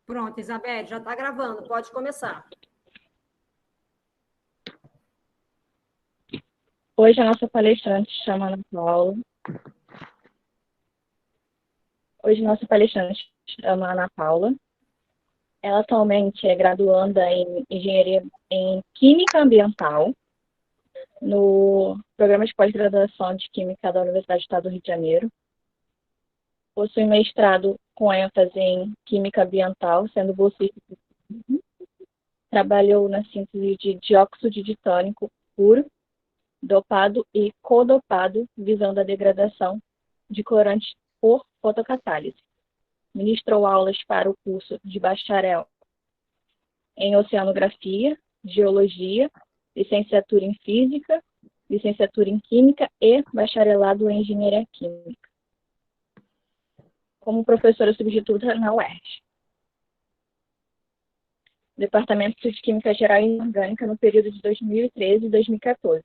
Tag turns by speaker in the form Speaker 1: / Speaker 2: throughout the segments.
Speaker 1: Pronto, Isabelle, já está gravando, pode começar.
Speaker 2: Hoje a nossa palestrante se chama Ana Paula. Ela atualmente é graduanda em Engenharia em Química Ambiental no Programa de Pós-Graduação de Química da Universidade do Estado do Rio de Janeiro. Possui mestrado com ênfase em Química Ambiental, sendo bolsista. Trabalhou na síntese de dióxido de titânio puro, dopado e codopado, visando a degradação de corantes por fotocatálise. Ministrou aulas para o curso de bacharel em Oceanografia, Geologia, licenciatura em Física, licenciatura em Química e bacharelado em Engenharia Química, como professora substituta na UERJ. Departamento de Química Geral e Inorgânica no período de 2013 e 2014.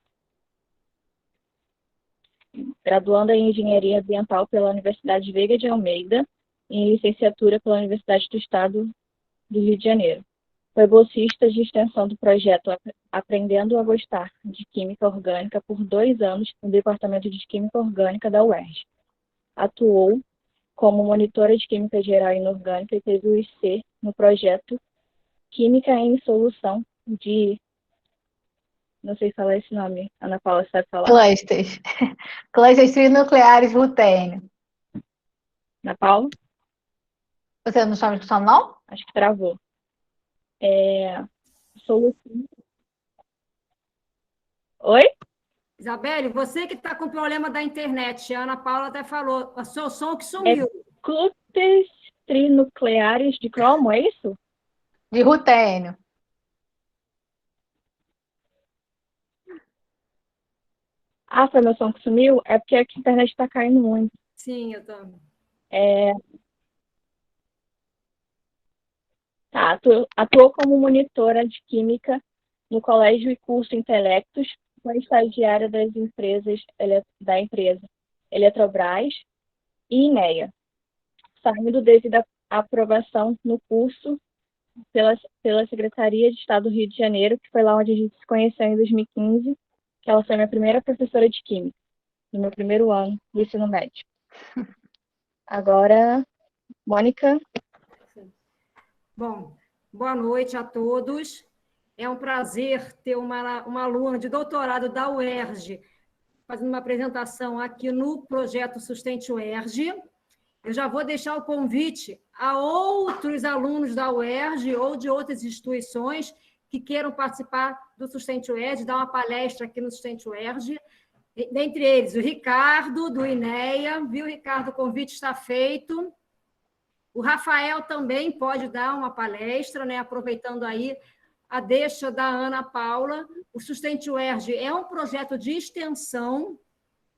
Speaker 2: Graduanda em Engenharia Ambiental pela Universidade Veiga de Almeida e em licenciatura pela Universidade do Estado do Rio de Janeiro. Foi bolsista de extensão do projeto Aprendendo a Gostar de Química Orgânica por 2 anos no Departamento de Química Orgânica da UERJ. Atuou como monitora de Química Geral e Inorgânica e teve o IC no projeto Química em Solução de... Não sei falar esse nome. Ana Paula, sabe falar?
Speaker 3: Clusters. Clusters trinucleares rutênio.
Speaker 2: Ana Paula?
Speaker 3: Você não está me escutando, não?
Speaker 2: Acho que travou. Solução. Oi?
Speaker 1: Isabelle, você que está com problema da internet, a Ana Paula até falou, o seu som que sumiu.
Speaker 2: Clusters trinucleares de cromo, é isso?
Speaker 3: De rutênio.
Speaker 2: Foi meu som que sumiu? É porque a internet está caindo muito.
Speaker 1: Sim, eu tô.
Speaker 2: Atuou como monitora de Química no Colégio e Curso Intelectos, foi estagiária da empresa Eletrobras e INEA, saindo devido à aprovação no curso pela Secretaria de Estado do Rio de Janeiro, que foi lá onde a gente se conheceu em 2015, que ela foi minha primeira professora de Química, no meu primeiro ano do ensino médio. Agora, Mônica.
Speaker 1: Bom, boa noite a todos. É um prazer ter uma aluna de doutorado da UERJ fazendo uma apresentação aqui no projeto Sustente UERJ. Eu já vou deixar o convite a outros alunos da UERJ ou de outras instituições que queiram participar do Sustente UERJ, dar uma palestra aqui no Sustente UERJ. Dentre eles, o Ricardo, do INEA. Viu, Ricardo? O convite está feito. O Rafael também pode dar uma palestra, né? Aproveitando aí a deixa da Ana Paula. O Sustente UERJ é um projeto de extensão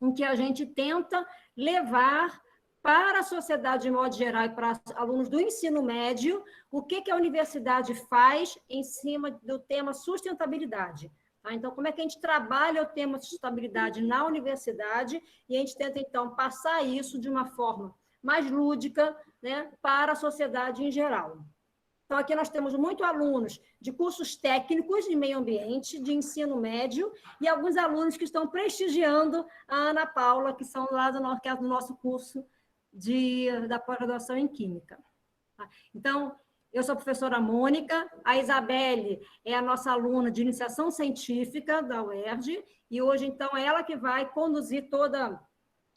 Speaker 1: em que a gente tenta levar para a sociedade de modo geral e para alunos do ensino médio o que a universidade faz em cima do tema sustentabilidade. Tá? Então, como é que a gente trabalha o tema sustentabilidade na universidade e a gente tenta, então, passar isso de uma forma mais lúdica, né, para a sociedade em geral. Então, aqui nós temos muitos alunos de cursos técnicos de meio ambiente, de ensino médio, e alguns alunos que estão prestigiando a Ana Paula, que são lá do nosso curso da pós-graduação em Química. Então, eu sou a professora Mônica, a Isabelle é a nossa aluna de iniciação científica da UERJ, e hoje, então, é ela que vai conduzir toda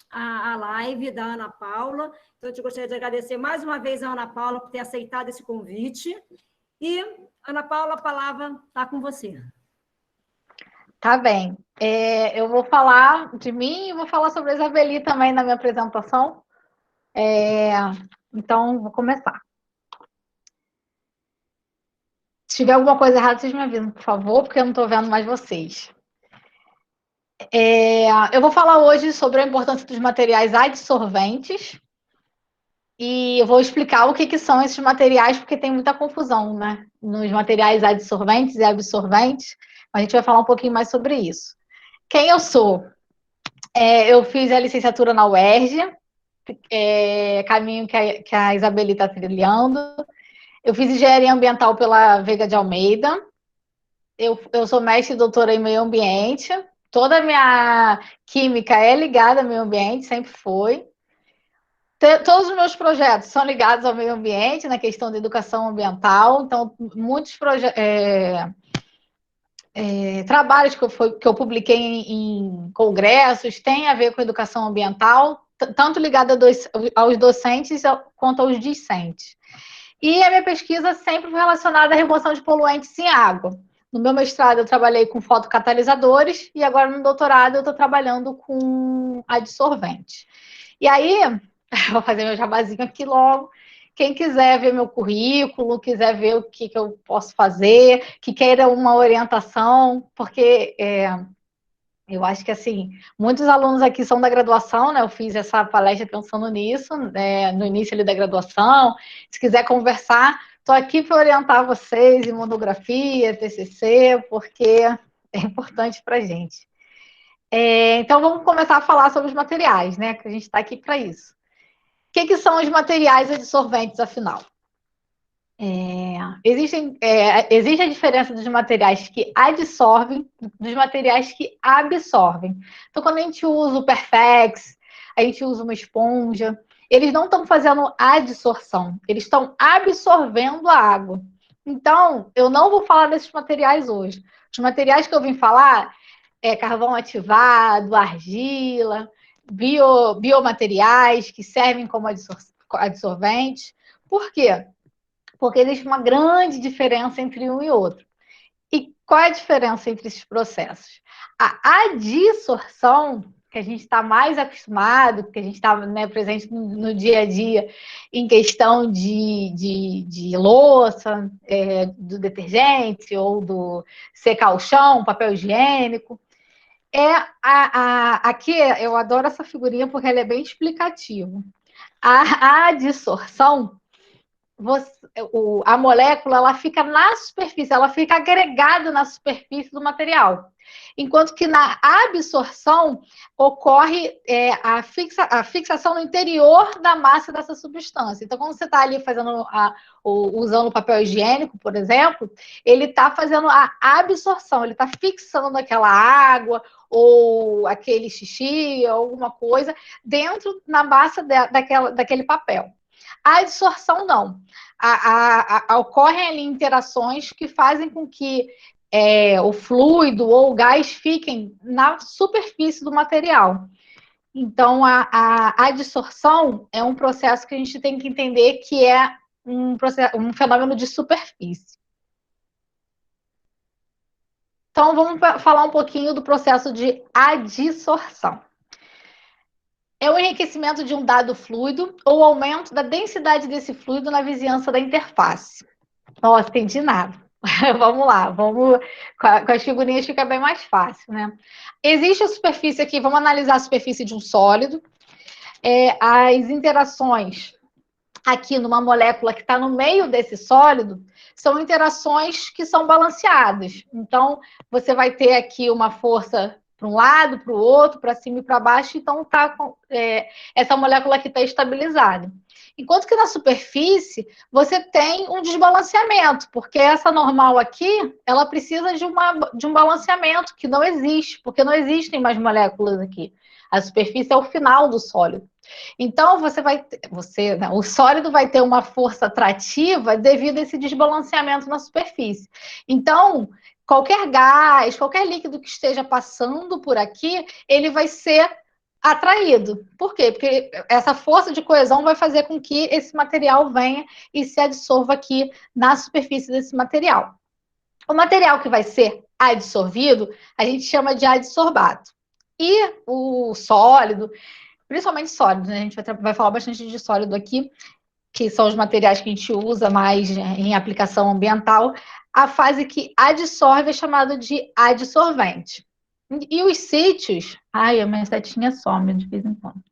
Speaker 1: a live da Ana Paula. Então, eu gostaria de agradecer mais uma vez a Ana Paula por ter aceitado esse convite. E, Ana Paula, a palavra está com você.
Speaker 3: Tá bem. Eu vou falar de mim e vou falar sobre a Isabeli também na minha apresentação. Então, vou começar. Se tiver alguma coisa errada, vocês me avisam, por favor, porque eu não estou vendo mais vocês. Eu vou falar hoje sobre a importância dos materiais adsorventes e eu vou explicar o que são esses materiais, porque tem muita confusão, né? Nos materiais adsorventes e absorventes. A gente vai falar um pouquinho mais sobre isso. Quem eu sou? Eu fiz a licenciatura na UERJ, caminho que a Isabeli está trilhando. Eu fiz engenharia ambiental pela Veiga de Almeida. Eu sou mestre e doutora em meio ambiente. Toda a minha química é ligada ao meio ambiente, sempre foi. Todos os meus projetos são ligados ao meio ambiente, na questão da educação ambiental. Então, muitos trabalhos que eu publiquei em congressos têm a ver com educação ambiental, tanto ligada aos docentes quanto aos discentes. E a minha pesquisa sempre foi relacionada à remoção de poluentes em água. No meu mestrado, eu trabalhei com fotocatalisadores e agora no doutorado eu estou trabalhando com adsorventes. E aí, vou fazer meu jabazinho aqui logo. Quem quiser ver meu currículo, quiser ver o que eu posso fazer, que queira uma orientação, porque eu acho que, assim, muitos alunos aqui são da graduação, né? Eu fiz essa palestra pensando nisso, no início ali da graduação. Se quiser conversar, estou aqui para orientar vocês em monografia, TCC, porque é importante para a gente. Então, vamos começar a falar sobre os materiais, né? Que a gente está aqui para isso. O que são os materiais adsorventes, afinal? Existe a diferença dos materiais que adsorvem dos materiais que absorvem. Então, quando a gente usa o Perfex, a gente usa uma esponja, eles não estão fazendo adsorção, eles estão absorvendo a água. Então, eu não vou falar desses materiais hoje. Os materiais que eu vim falar é carvão ativado, argila, biomateriais que servem como adsorventes. Por quê? Porque existe uma grande diferença entre um e outro. E qual é a diferença entre esses processos? A adsorção, que a gente está mais acostumado, que a gente está presente no dia a dia, em questão de louça, do detergente, ou do secar o chão, papel higiênico. Aqui, eu adoro essa figurinha porque ela é bem explicativa. A adsorção, a molécula ela fica na superfície, ela fica agregada na superfície do material. Enquanto que na absorção ocorre a fixação no interior da massa dessa substância. Então, quando você está ali usando o papel higiênico, por exemplo, ele está fazendo a absorção, ele está fixando aquela água ou aquele xixi, alguma coisa, dentro na massa daquele papel. A adsorção, não. Ocorrem ali interações que fazem com que o fluido ou o gás fiquem na superfície do material. Então, a adsorção é um processo que a gente tem que entender que é um fenômeno de superfície. Então, vamos falar um pouquinho do processo de adsorção. É o enriquecimento de um dado fluido ou aumento da densidade desse fluido na vizinhança da interface. Nossa, entendi nada. Vamos lá, com as figurinhas fica bem mais fácil, né? Existe a superfície aqui, vamos analisar a superfície de um sólido. As interações aqui numa molécula que está no meio desse sólido são interações que são balanceadas. Então, você vai ter aqui uma força para um lado, para o outro, para cima e para baixo, então essa molécula aqui está estabilizada. Enquanto que na superfície, você tem um desbalanceamento, porque essa normal aqui, ela precisa de um balanceamento que não existe, porque não existem mais moléculas aqui. A superfície é o final do sólido. Então, o sólido vai ter uma força atrativa devido a esse desbalanceamento na superfície. Então, qualquer gás, qualquer líquido que esteja passando por aqui, ele vai ser atraído. Por quê? Porque essa força de coesão vai fazer com que esse material venha e se adsorva aqui na superfície desse material. O material que vai ser adsorvido, a gente chama de adsorbato. E o sólido, principalmente sólido, né? A gente vai falar bastante de sólido aqui, que são os materiais que a gente usa mais em aplicação ambiental. A fase que adsorve é chamada de adsorvente. E os sítios... Ai, a minha setinha some de vez em quando.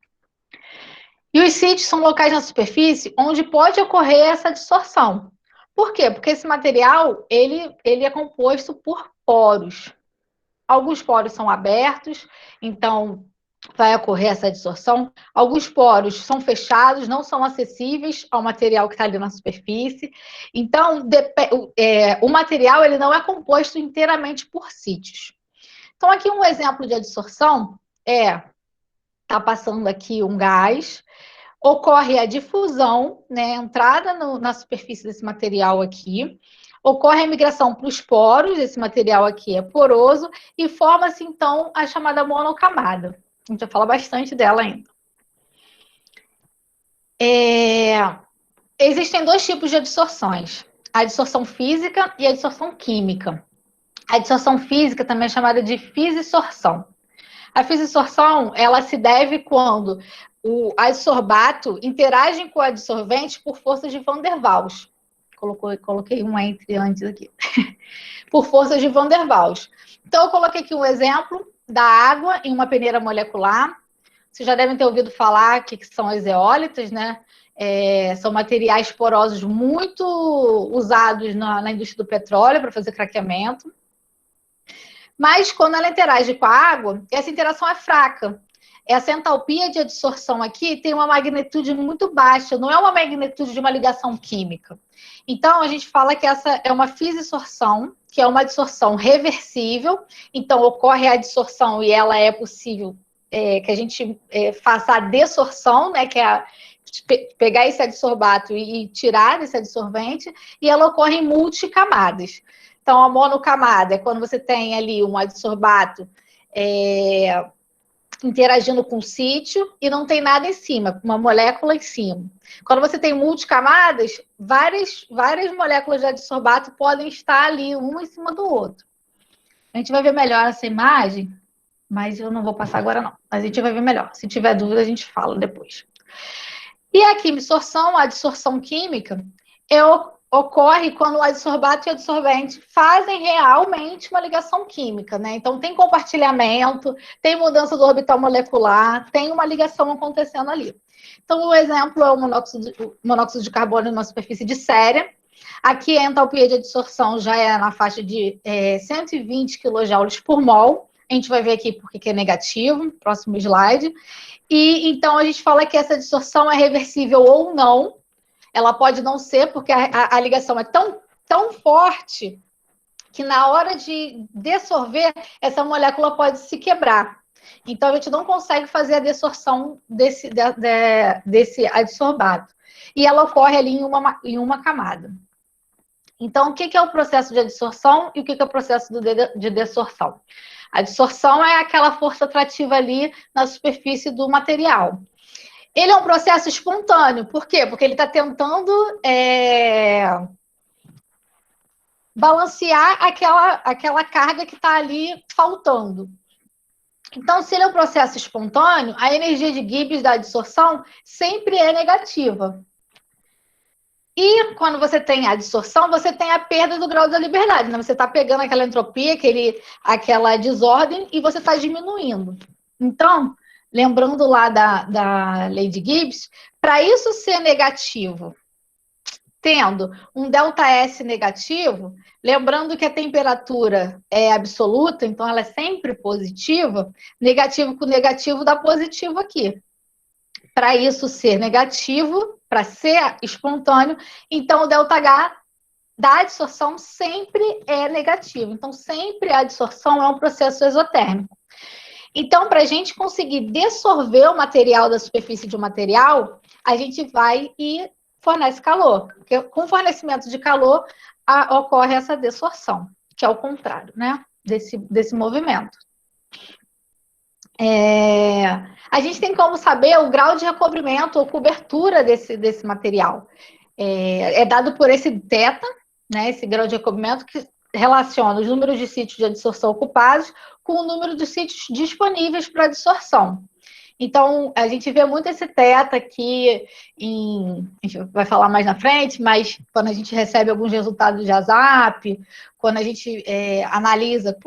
Speaker 3: E os sítios são locais na superfície onde pode ocorrer essa adsorção. Por quê? Porque esse material ele é composto por poros. Alguns poros são abertos, então vai ocorrer essa adsorção. Alguns poros são fechados, não são acessíveis ao material que está ali na superfície. Então, o material ele não é composto inteiramente por sítios. Então, aqui um exemplo de adsorção está passando aqui um gás, ocorre a difusão, né, entrada na superfície desse material aqui, ocorre a migração para os poros, esse material aqui é poroso, e forma-se, então, a chamada monocamada. A gente vai falar bastante dela ainda. Existem dois tipos de adsorções, a adsorção física e a adsorção química. A adsorção física também é chamada de fisiosorção. A fisiosorção, ela se deve quando o adsorbato interage com o adsorvente por forças de Van der Waals. Coloquei um entre antes aqui. Por forças de Van der Waals. Então, eu coloquei aqui um exemplo da água em uma peneira molecular. Vocês já devem ter ouvido falar que são as zeólitas, né? São materiais porosos muito usados na indústria do petróleo para fazer craqueamento. Mas quando ela interage com a água, essa interação é fraca. Essa entalpia de adsorção aqui tem uma magnitude muito baixa, não é uma magnitude de uma ligação química. Então, a gente fala que essa é uma fisiosorção, que é uma adsorção reversível. Então, ocorre a adsorção e ela é possível que a gente faça a desorção, né, que é pegar esse adsorbato e tirar esse adsorvente, e ela ocorre em multicamadas. Então, a monocamada é quando você tem ali um adsorbato interagindo com o sítio e não tem nada em cima, uma molécula em cima. Quando você tem multicamadas, várias moléculas de adsorbato podem estar ali, uma em cima do outro. A gente vai ver melhor essa imagem, mas eu não vou passar agora não. Mas a gente vai ver melhor. Se tiver dúvida, a gente fala depois. E a quimisorção, a adsorção química, ocorre quando o adsorbato e o adsorvente fazem realmente uma ligação química, né? Então, tem compartilhamento, tem mudança do orbital molecular, tem uma ligação acontecendo ali. Então, o exemplo é o monóxido de carbono numa superfície de céria. Aqui a entalpia de adsorção já é na faixa de 120 kJ por mol. A gente vai ver aqui porque é negativo, próximo slide. E então a gente fala que essa adsorção é reversível ou não. Ela pode não ser, porque a ligação é tão forte que na hora de dissolver, essa molécula pode se quebrar. Então, a gente não consegue fazer a desorção desse adsorbato. E ela ocorre ali em uma camada. Então, o que é o processo de adsorção e o que é o processo de desorção? A adsorção é aquela força atrativa ali na superfície do material. Ele é um processo espontâneo. Por quê? Porque ele está tentando balancear aquela carga que está ali faltando. Então, se ele é um processo espontâneo, a energia de Gibbs da adsorção sempre é negativa. E quando você tem a adsorção, você tem a perda do grau da liberdade, né? Você está pegando aquela entropia, aquela desordem, e você está diminuindo. Então, lembrando lá da lei de Gibbs, para isso ser negativo, tendo um ΔS negativo, lembrando que a temperatura é absoluta, então ela é sempre positiva, negativo com negativo dá positivo aqui. Para isso ser negativo, para ser espontâneo, então o ΔH da adsorção sempre é negativo. Então, sempre a adsorção é um processo exotérmico. Então, para a gente conseguir dissolver o material da superfície de um material, a gente vai e fornece calor. Porque com fornecimento de calor ocorre essa desorção, que é o contrário, né, desse movimento. A gente tem como saber o grau de recobrimento ou cobertura desse material. É dado por esse θ, né, esse grau de recobrimento, que relaciona os números de sítios de adsorção ocupados com o número de sítios disponíveis para adsorção. Então, a gente vê muito esse θ aqui, a gente vai falar mais na frente, mas quando a gente recebe alguns resultados de ASAP, quando a gente analisa,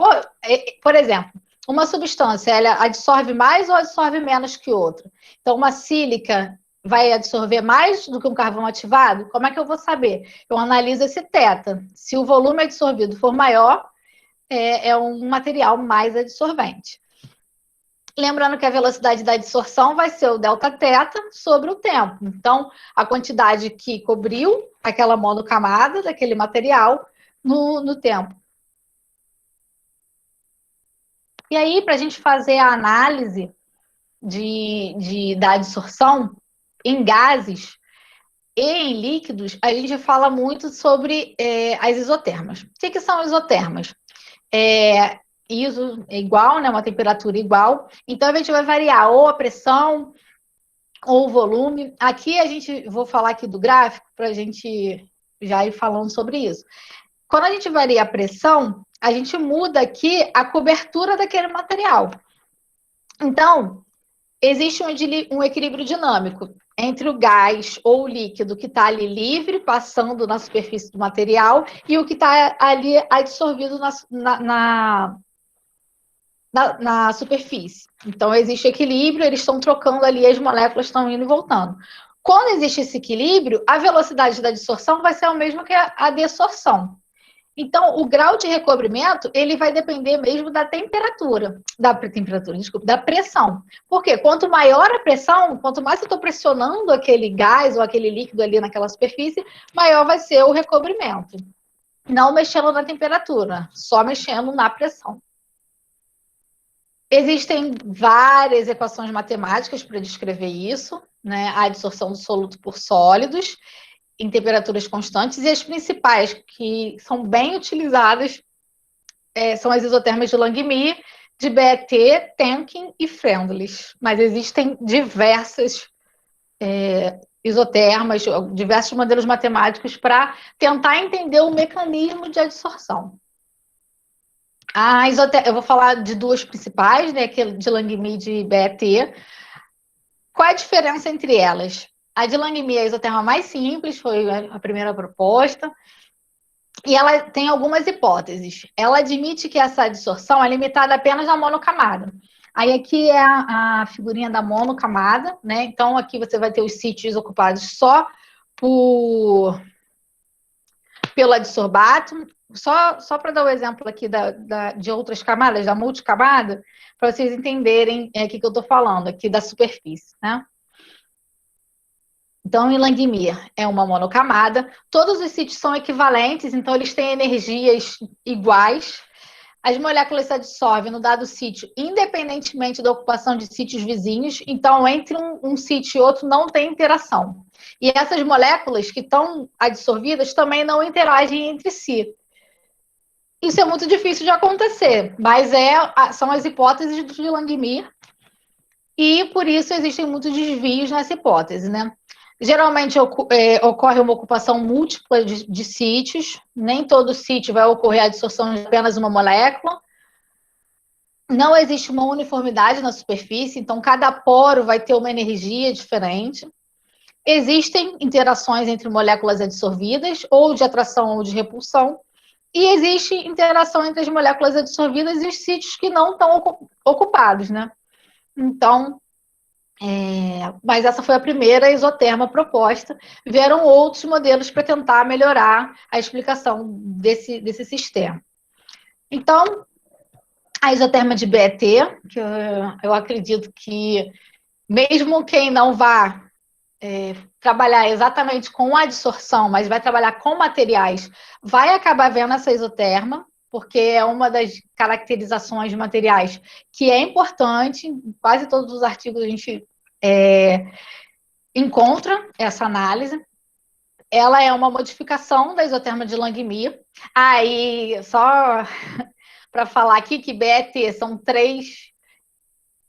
Speaker 3: por exemplo, uma substância, ela adsorve mais ou adsorve menos que outra? Então, uma sílica vai absorver mais do que um carvão ativado? Como é que eu vou saber? Eu analiso esse θ. Se o volume absorvido for maior, é um material mais adsorvente. Lembrando que a velocidade da adsorção vai ser o Δθ sobre o tempo. Então, a quantidade que cobriu aquela monocamada daquele material no tempo. E aí, para a gente fazer a análise da adsorção em gases e em líquidos, a gente fala muito sobre as isotermas. O que são isotermas? ISO é igual, né, uma temperatura igual. Então, a gente vai variar ou a pressão ou o volume. Aqui vou falar aqui do gráfico para a gente já ir falando sobre isso. Quando a gente varia a pressão, a gente muda aqui a cobertura daquele material. Então, existe um equilíbrio dinâmico entre o gás ou o líquido que está ali livre, passando na superfície do material, e o que está ali adsorvido na superfície. Então, existe equilíbrio, eles estão trocando ali, as moléculas estão indo e voltando. Quando existe esse equilíbrio, a velocidade da adsorção vai ser a mesma que a desorção. Então, o grau de recobrimento, ele vai depender mesmo da da pressão. Por quê? Quanto maior a pressão, quanto mais eu estou pressionando aquele gás ou aquele líquido ali naquela superfície, maior vai ser o recobrimento. Não mexendo na temperatura, só mexendo na pressão. Existem várias equações matemáticas para descrever isso, né? A adsorção do soluto por sólidos em temperaturas constantes, e as principais, que são bem utilizadas, são as isotermas de Langmuir, de BET, Temkin e Friendly's. Mas existem diversas isotermas, diversos modelos matemáticos para tentar entender o mecanismo de adsorção. Eu vou falar de duas principais, né, que é de Langmuir e de BET. Qual é a diferença entre elas? A de Langmuir é a isoterma mais simples, foi a primeira proposta, e ela tem algumas hipóteses. Ela admite que essa adsorção é limitada apenas na monocamada. Aí aqui é a figurinha da monocamada, né? Então aqui você vai ter os sítios ocupados só pelo adsorbato. Só para dar o exemplo aqui de outras camadas, da multicamada, para vocês entenderem o que eu estou falando aqui da superfície, né? Então, em Langmuir é uma monocamada, todos os sítios são equivalentes, então eles têm energias iguais. As moléculas se adsorvem no dado sítio, independentemente da ocupação de sítios vizinhos, então entre um sítio e outro não tem interação. E essas moléculas que estão adsorvidas também não interagem entre si. Isso é muito difícil de acontecer, mas são as hipóteses de Langmuir, e por isso existem muitos desvios nessa hipótese, né? Geralmente ocorre uma ocupação múltipla de sítios, nem todo sítio vai ocorrer a adsorção de apenas uma molécula. Não existe uma uniformidade na superfície, então cada poro vai ter uma energia diferente. Existem interações entre moléculas adsorvidas, ou de atração ou de repulsão, e existe interação entre as moléculas adsorvidas e os sítios que não estão ocupados, né? Então, mas essa foi a primeira isoterma proposta. Vieram outros modelos para tentar melhorar a explicação desse sistema. Então, a isoterma de BET, que eu acredito que mesmo quem não vá trabalhar exatamente com a adsorção, mas vai trabalhar com materiais, vai acabar vendo essa isoterma, porque é uma das caracterizações de materiais que é importante. Em quase todos os artigos a gente encontra essa análise. Ela é uma modificação da isoterma de Langmuir. Aí, só para falar aqui que BET são 3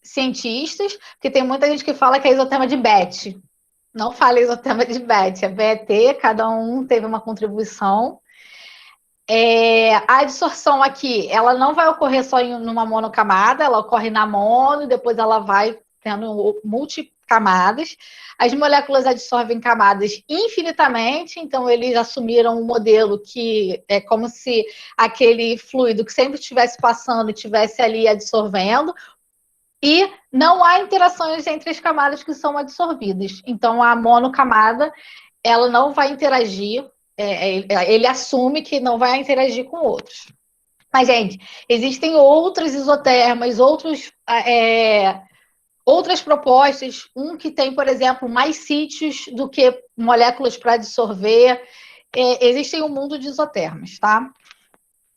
Speaker 3: cientistas, porque tem muita gente que fala que é isoterma de BET. Não fala isoterma de BET, é BET, cada um teve uma contribuição. A adsorção aqui, ela não vai ocorrer só numa monocamada, ela ocorre na mono, e depois ela vai tendo multicamadas. As moléculas adsorvem camadas infinitamente, então eles assumiram um modelo que é como se aquele fluido que sempre estivesse passando e estivesse ali adsorvendo, e não há interações entre as camadas que são adsorvidas. Então, a monocamada, ela não vai interagir, ele assume que não vai interagir com outros. Mas, gente, existem outras isotermas, outras propostas. Um que tem, por exemplo, mais sítios do que moléculas para dissolver. Existem um mundo de isotermas, tá?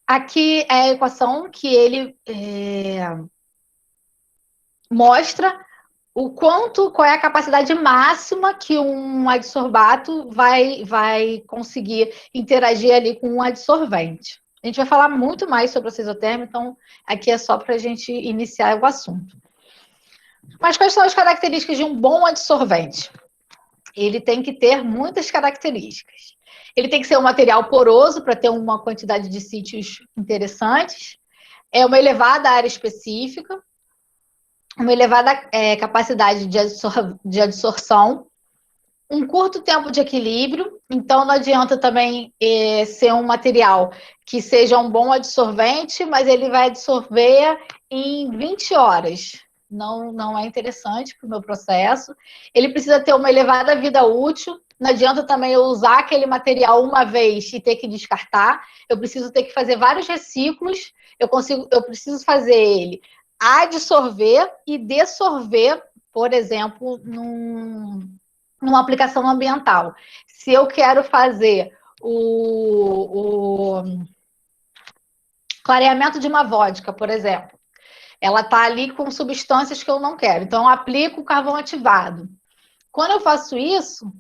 Speaker 3: Aqui é a equação que ele mostra qual é a capacidade máxima que um adsorbato vai conseguir interagir ali com um adsorvente. A gente vai falar muito mais sobre a isoterma, então aqui é só para a gente iniciar o assunto. Mas quais são as características de um bom adsorvente? Ele tem que ter muitas características. Ele tem que ser um material poroso para ter uma quantidade de sítios interessantes, uma elevada área específica, uma elevada capacidade de adsorção, um curto tempo de equilíbrio, então não adianta também ser um material que seja um bom adsorvente, mas ele vai absorver em 20 horas. Não é interessante para o meu processo. Ele precisa ter uma elevada vida útil. Não adianta também eu usar aquele material uma vez e ter que descartar. Eu preciso ter que fazer vários reciclos. Eu preciso fazer ele adsorver e dessorver, por exemplo, numa aplicação ambiental. Se eu quero fazer o clareamento de uma vodka, por exemplo, ela está ali com substâncias que eu não quero. Então, eu aplico o carvão ativado. Quando eu faço isso,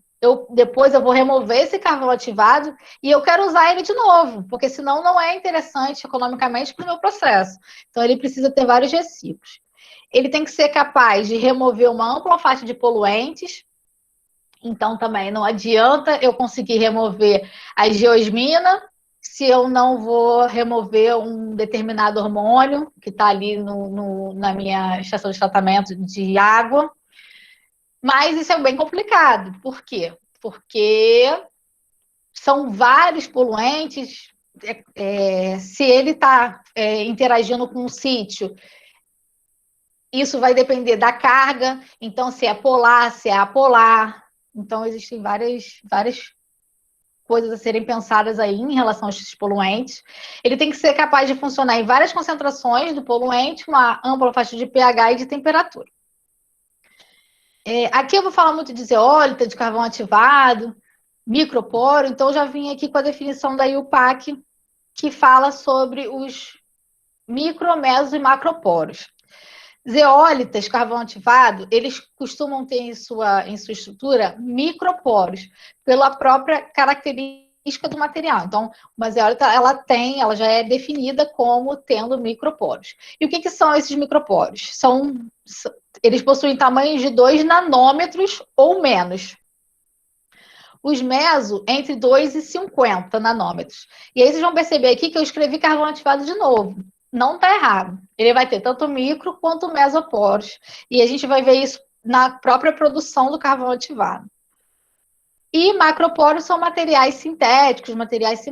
Speaker 3: depois eu vou remover esse carvão ativado e eu quero usar ele de novo, porque senão não é interessante economicamente para o meu processo. Então, ele precisa ter vários reciclos. Ele tem que ser capaz de remover uma ampla faixa de poluentes. Então, também não adianta eu conseguir remover a geosmina se eu não vou remover um determinado hormônio que está ali na minha estação de tratamento de água. Mas isso é bem complicado. Por quê? Porque são vários poluentes. Se ele está interagindo com um sítio, isso vai depender da carga. Então, se é polar, se é apolar. Então, existem várias coisas a serem pensadas aí em relação a esses poluentes. Ele tem que ser capaz de funcionar em várias concentrações do poluente, uma ampla faixa de pH e de temperatura. Aqui eu vou falar muito de zeólita, de carvão ativado, microporo, então eu já vim aqui com a definição da IUPAC, que fala sobre os micro, meso e macroporos. Zeólitas, carvão ativado, eles costumam ter em sua estrutura microporos, pela própria característica do material. Então, uma zeólita, ela já é definida como tendo microporos. E o que são esses microporos? Eles possuem tamanhos de 2 nanômetros ou menos. Os meso, entre 2 e 50 nanômetros. E aí vocês vão perceber aqui que eu escrevi carvão ativado de novo. Não está errado. Ele vai ter tanto micro quanto mesoporos. E a gente vai ver isso na própria produção do carvão ativado. E macroporos são materiais sintéticos, materiais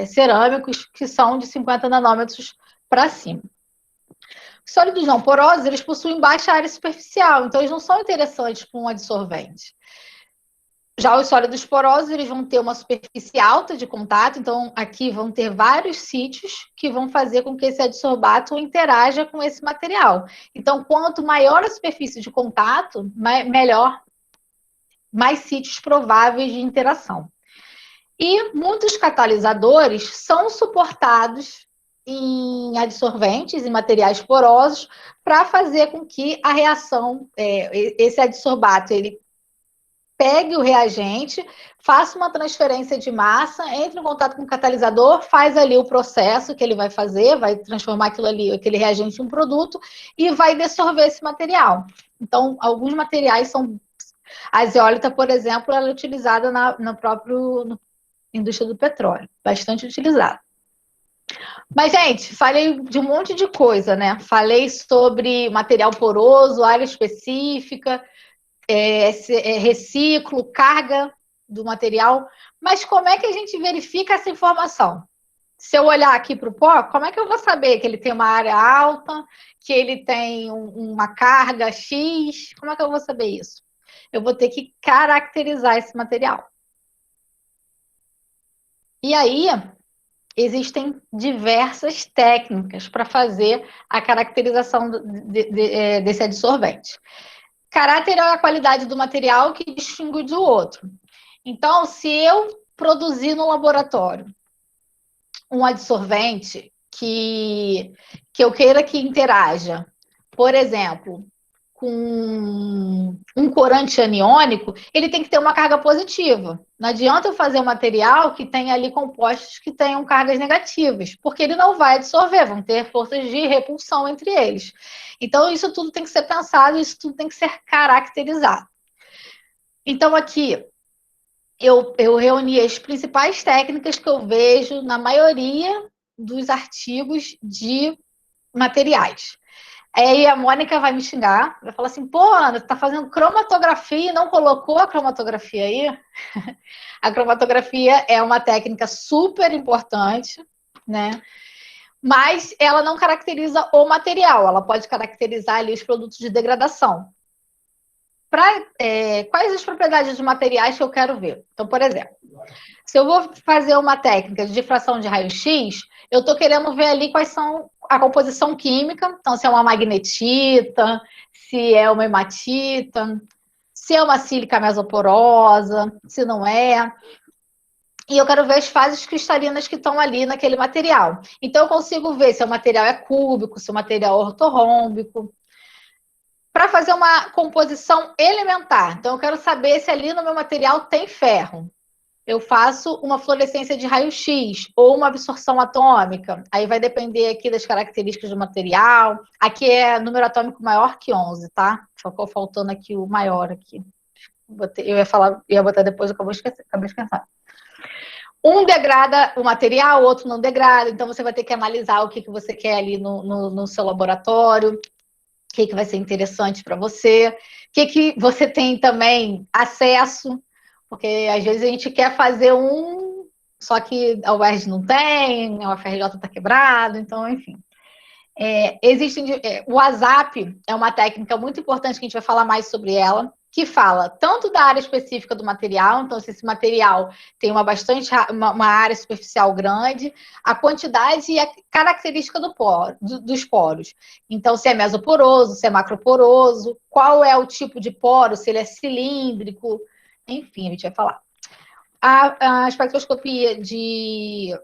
Speaker 3: cerâmicos, que são de 50 nanômetros para cima. Os sólidos não porosos, eles possuem baixa área superficial, então eles não são interessantes para um adsorvente. Já os sólidos porosos, eles vão ter uma superfície alta de contato, então aqui vão ter vários sítios que vão fazer com que esse adsorbato interaja com esse material. Então, quanto maior a superfície de contato, melhor, mais sítios prováveis de interação. E muitos catalisadores são suportados em adsorventes, em materiais porosos, para fazer com que a reação, esse adsorbato, ele pegue o reagente, faça uma transferência de massa, entre em contato com o catalisador, faz ali o processo que ele vai fazer, vai transformar aquele reagente em um produto e vai dessorver esse material. Então, alguns materiais são... A zeólita, por exemplo, ela é utilizada na própria indústria do petróleo, bastante utilizada. Mas, gente, falei de um monte de coisa, né? Falei sobre material poroso, área específica, reciclo, carga do material, mas como é que a gente verifica essa informação? Se eu olhar aqui para o pó, como é que eu vou saber que ele tem uma área alta, que ele tem uma carga X? Como é que eu vou saber isso? Eu vou ter que caracterizar esse material. E aí, existem diversas técnicas para fazer a caracterização desse adsorvente. Caráter é a qualidade do material que distingue do outro. Então, se eu produzir no laboratório um adsorvente que eu queira que interaja, por exemplo, com um corante aniônico, ele tem que ter uma carga positiva. Não adianta eu fazer um material que tenha ali compostos que tenham cargas negativas, porque ele não vai absorver, vão ter forças de repulsão entre eles. Então, isso tudo tem que ser pensado, isso tudo tem que ser caracterizado. Então, aqui, eu reuni as principais técnicas que eu vejo na maioria dos artigos de materiais. Aí a Mônica vai me xingar, vai falar assim, pô, Ana, você tá fazendo cromatografia e não colocou a cromatografia aí? A cromatografia é uma técnica super importante, né? Mas ela não caracteriza o material, ela pode caracterizar ali os produtos de degradação. Quais as propriedades dos materiais que eu quero ver? Então, por exemplo, se eu vou fazer uma técnica de difração de raio-x, eu estou querendo ver ali quais são a composição química, então se é uma magnetita, se é uma hematita, se é uma sílica mesoporosa, se não é. E eu quero ver as fases cristalinas que estão ali naquele material. Então eu consigo ver se o material é cúbico, se o material é ortorrômbico. Para fazer uma composição elementar, então eu quero saber se ali no meu material tem ferro. Eu faço uma fluorescência de raio-x ou uma absorção atômica. Aí vai depender aqui das características do material. Aqui é número atômico maior que 11, tá? Ficou faltando aqui o maior aqui. Eu ia botar depois, eu acabei de esquecer. Um degrada o material, o outro não degrada. Então você vai ter que analisar o que você quer ali no seu laboratório, o que vai ser interessante para você, o que você tem também acesso. Porque às vezes a gente quer fazer só que a UERJ não tem, a UFRJ está quebrado, então, enfim. O WhatsApp é uma técnica muito importante que a gente vai falar mais sobre ela, que fala tanto da área específica do material, então se esse material tem uma área superficial grande, a quantidade e a característica dos poros. Então, se é mesoporoso, se é macroporoso, qual é o tipo de poro, se ele é cilíndrico, enfim, a gente vai falar. A espectroscopia de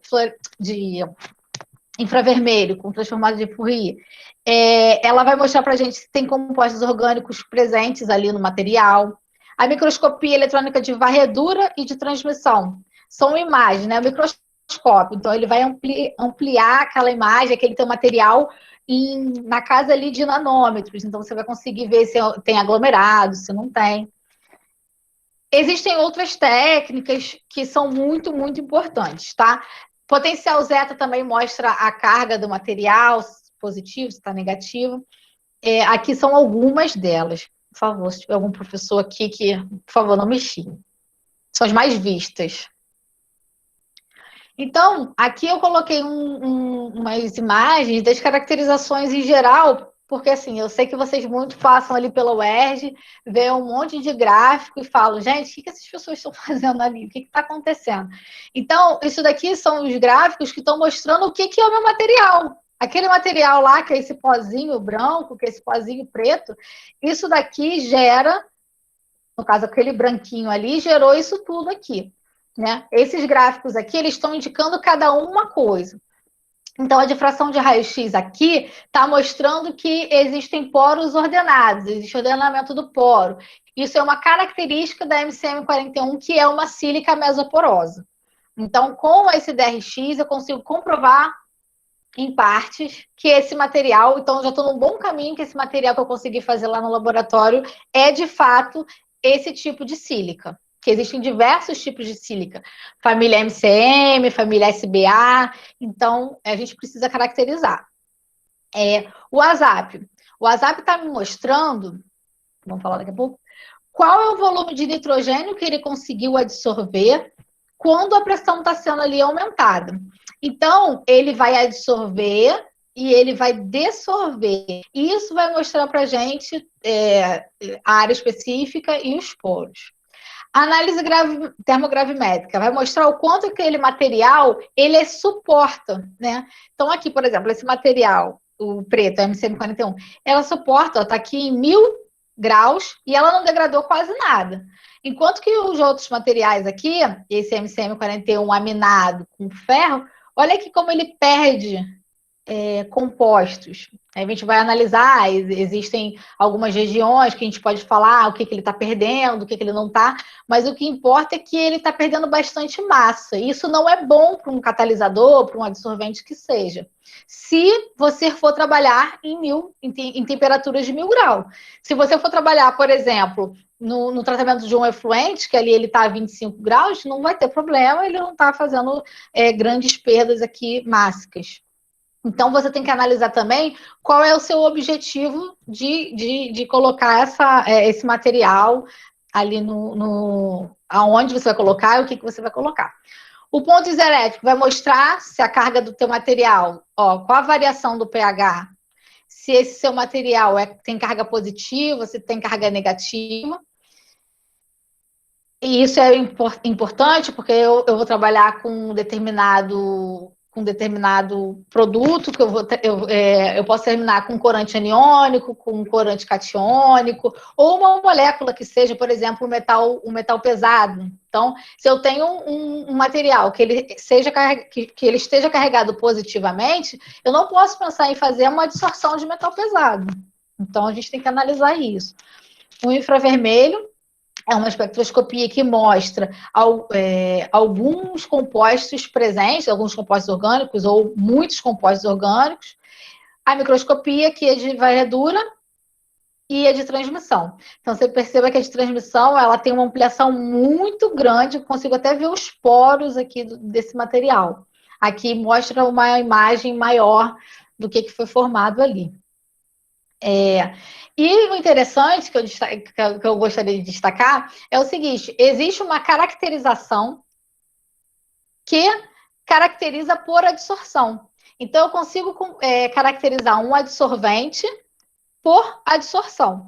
Speaker 3: infravermelho com transformado de Fourier, ela vai mostrar para a gente se tem compostos orgânicos presentes ali no material. A microscopia eletrônica de varredura e de transmissão são imagens, né? O microscópio, então ele vai ampliar aquela imagem, aquele teu material na casa ali de nanômetros. Então você vai conseguir ver se tem aglomerado, se não tem. Existem outras técnicas que são muito, muito importantes, tá? Potencial zeta também mostra a carga do material, se positivo, se está negativo. Aqui são algumas delas. Por favor, se tiver algum professor aqui que, por favor, não me xingue. São as mais vistas. Então, aqui eu coloquei umas imagens das caracterizações em geral, porque assim, eu sei que vocês muito passam ali pela UERJ, veem um monte de gráfico e falam, gente, o que essas pessoas estão fazendo ali? O que está acontecendo? Então, isso daqui são os gráficos que estão mostrando o que é o meu material. Aquele material lá, que é esse pozinho branco, que é esse pozinho preto, isso daqui gera, no caso, aquele branquinho ali, gerou isso tudo aqui. Né? Esses gráficos aqui, eles estão indicando cada uma coisa. Então, a difração de raio-x aqui está mostrando que existem poros ordenados, existe ordenamento do poro. Isso é uma característica da MCM41, que é uma sílica mesoporosa. Então, com esse DRX, eu consigo comprovar, em partes, que esse material, então, já estou num bom caminho, que esse material que eu consegui fazer lá no laboratório é, de fato, esse tipo de sílica. Que existem diversos tipos de sílica, família MCM, família SBA, então a gente precisa caracterizar. O WhatsApp está me mostrando, vamos falar daqui a pouco, qual é o volume de nitrogênio que ele conseguiu absorver quando a pressão está sendo ali aumentada. Então, ele vai absorver e ele vai dessorver. E isso vai mostrar para a gente a área específica e os poros. A análise termogravimétrica vai mostrar o quanto aquele material ele suporta, né? Então, aqui, por exemplo, esse material, o preto, a MCM41, ela suporta, está aqui em 1000 graus e ela não degradou quase nada. Enquanto que os outros materiais aqui, esse MCM41 aminado com ferro, olha aqui como ele perde compostos. Aí a gente vai analisar, existem algumas regiões que a gente pode falar o que ele está perdendo, o que ele não está, mas o que importa é que ele está perdendo bastante massa. Isso não é bom para um catalisador, para um adsorvente que seja. Se você for trabalhar em temperaturas de 1000 graus. Se você for trabalhar, por exemplo, no tratamento de um efluente, que ali ele está a 25 graus, não vai ter problema, ele não está fazendo grandes perdas aqui mássicas. Então, você tem que analisar também qual é o seu objetivo de colocar esse material ali aonde você vai colocar e o que você vai colocar. O ponto iserético vai mostrar se a carga do teu material, qual a variação do pH, se esse seu material tem carga positiva, se tem carga negativa. E isso é importante porque eu vou trabalhar com um determinado produto, que eu posso terminar com corante aniônico, com corante catiônico, ou uma molécula que seja, por exemplo, um metal pesado. Então, se eu tenho um material que ele esteja carregado positivamente, eu não posso pensar em fazer uma adsorção de metal pesado. Então, a gente tem que analisar isso. O infravermelho é uma espectroscopia que mostra alguns compostos presentes, alguns compostos orgânicos ou muitos compostos orgânicos. A microscopia, que é de varredura e é de transmissão. Então, você perceba que a de transmissão ela tem uma ampliação muito grande, eu consigo até ver os poros aqui desse material. Aqui mostra uma imagem maior do que foi formado ali. E o interessante que eu gostaria de destacar é o seguinte: existe uma caracterização que caracteriza por adsorção. Então, eu consigo caracterizar um adsorvente por adsorção.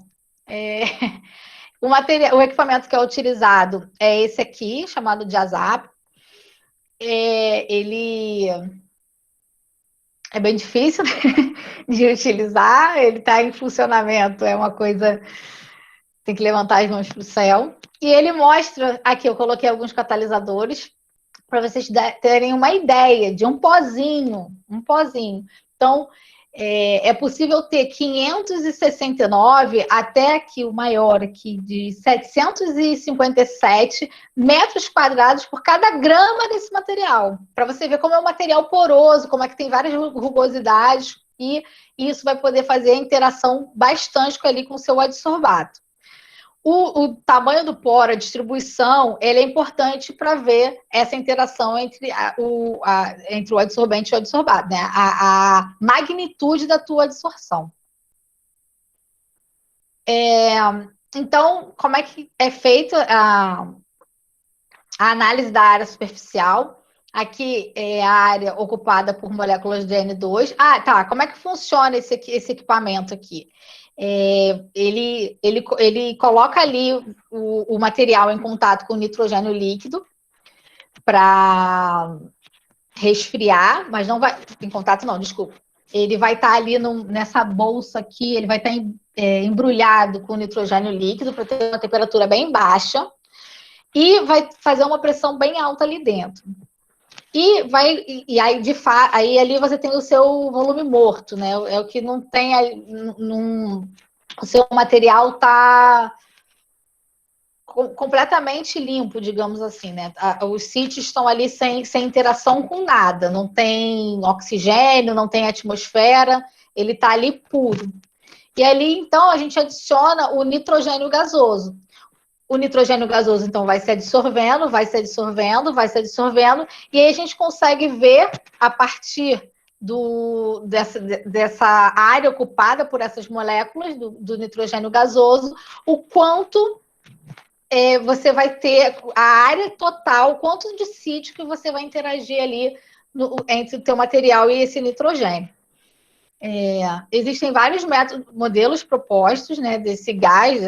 Speaker 3: O equipamento que é utilizado é esse aqui, chamado de ASAP. Ele é bem difícil de utilizar, ele está em funcionamento, é uma coisa, tem que levantar as mãos para o céu. E ele mostra, aqui eu coloquei alguns catalisadores, para vocês terem uma ideia de um pozinho. Então, é possível ter 569 até aqui, o maior aqui, de 757 metros quadrados por cada grama desse material. Para você ver como é um material poroso, como é que tem várias rugosidades, e isso vai poder fazer a interação bastante ali com o seu adsorbato. O tamanho do poro, a distribuição, ele é importante para ver essa interação entre o adsorbente e o adsorbato, né? A magnitude da tua adsorção. Então, como é que é feita a análise da área superficial? Aqui é a área ocupada por moléculas de N2. Como é que funciona esse equipamento aqui? Ele coloca ali o material em contato com o nitrogênio líquido para resfriar, mas não vai... Em contato não, desculpa. Ele vai estar ali nessa bolsa aqui, ele vai estar embrulhado com o nitrogênio líquido para ter uma temperatura bem baixa e vai fazer uma pressão bem alta ali dentro. Aí ali você tem o seu volume morto, né? É o que não tem, o seu material está completamente limpo, digamos assim, né? Os sítios estão ali sem interação com nada, não tem oxigênio, não tem atmosfera, ele está ali puro. E ali, então, a gente adiciona o nitrogênio gasoso. O nitrogênio gasoso, então, vai se dissolvendo, e aí a gente consegue ver, a partir dessa área ocupada por essas moléculas do nitrogênio gasoso, o quanto você vai ter, a área total, quanto de sítio que você vai interagir ali entre o teu material e esse nitrogênio. Existem vários modelos propostos, né, desse gás,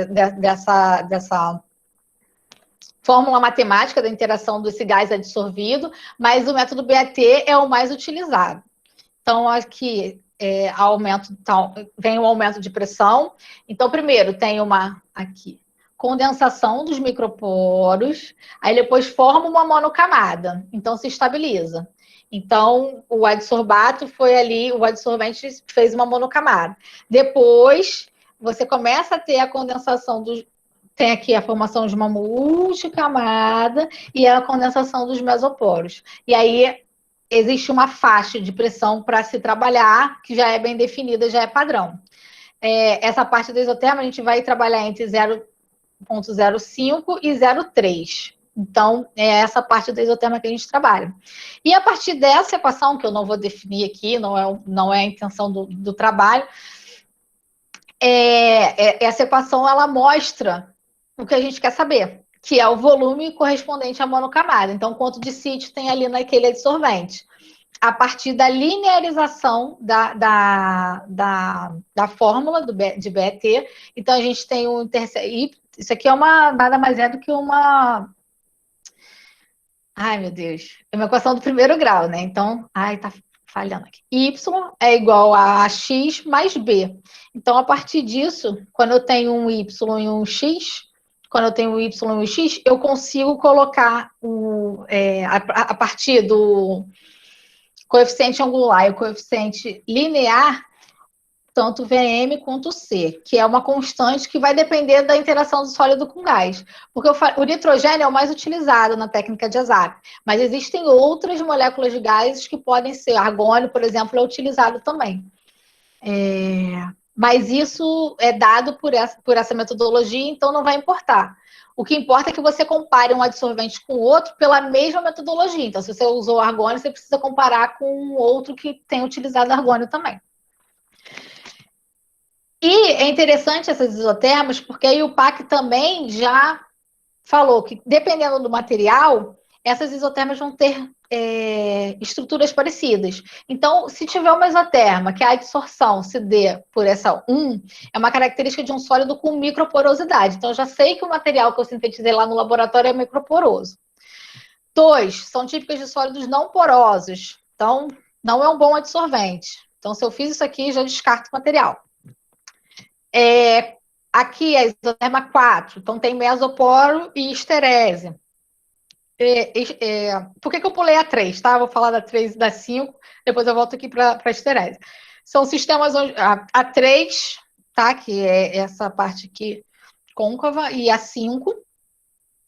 Speaker 3: fórmula matemática da interação desse gás adsorvido, mas o método BAT é o mais utilizado. Então, aqui vem um aumento de pressão. Então, primeiro, tem condensação dos microporos, aí depois forma uma monocamada, então se estabiliza. Então, o adsorbato foi ali, o adsorvente fez uma monocamada. Depois, você começa a ter a condensação tem aqui a formação de uma multicamada e a condensação dos mesoporos. E aí existe uma faixa de pressão para se trabalhar, que já é bem definida, já é padrão. Essa parte do isotermo a gente vai trabalhar entre 0,05 e 0,3. Então, é essa parte da isoterma que a gente trabalha. E a partir dessa equação, que eu não vou definir aqui, não é a intenção do trabalho, essa equação ela mostra o que a gente quer saber, que é o volume correspondente à monocamada. Então, quanto de sítio tem ali naquele adsorvente. A partir da linearização da fórmula de BET, então a gente tem um intercept. Isso aqui nada mais é do que uma... Ai, meu Deus. É uma equação do primeiro grau, né? Então, tá falhando aqui. Y é igual a X mais B. Então, a partir disso, quando eu tenho um Y e um X, eu consigo colocar a partir do coeficiente angular e o coeficiente linear, tanto Vm quanto C, que é uma constante que vai depender da interação do sólido com gás. Porque o nitrogênio é o mais utilizado na técnica de ESAP, mas existem outras moléculas de gases que podem ser. Argônio, por exemplo, é utilizado também. Mas isso é dado por essa metodologia, então não vai importar. O que importa é que você compare um adsorvente com o outro pela mesma metodologia. Então, se você usou argônio, você precisa comparar com outro que tem utilizado argônio também. E é interessante essas isotermas, porque aí o PAC também já falou que, dependendo do material, essas isotermas vão ter estruturas parecidas. Então, se tiver uma isoterma que a adsorção se dê por essa 1, é uma característica de um sólido com microporosidade. Então, eu já sei que o material que eu sintetizei lá no laboratório é microporoso. 2, são típicas de sólidos não porosos. Então, não é um bom adsorvente. Então, se eu fiz isso aqui, já descarto o material. Aqui é a isoterma 4, então tem mesoporo e esterese. Por que eu pulei a 3, tá? Vou falar da 3 e da 5, depois eu volto aqui para a esterese. São sistemas onde a 3, tá? Que é essa parte aqui côncava, e a 5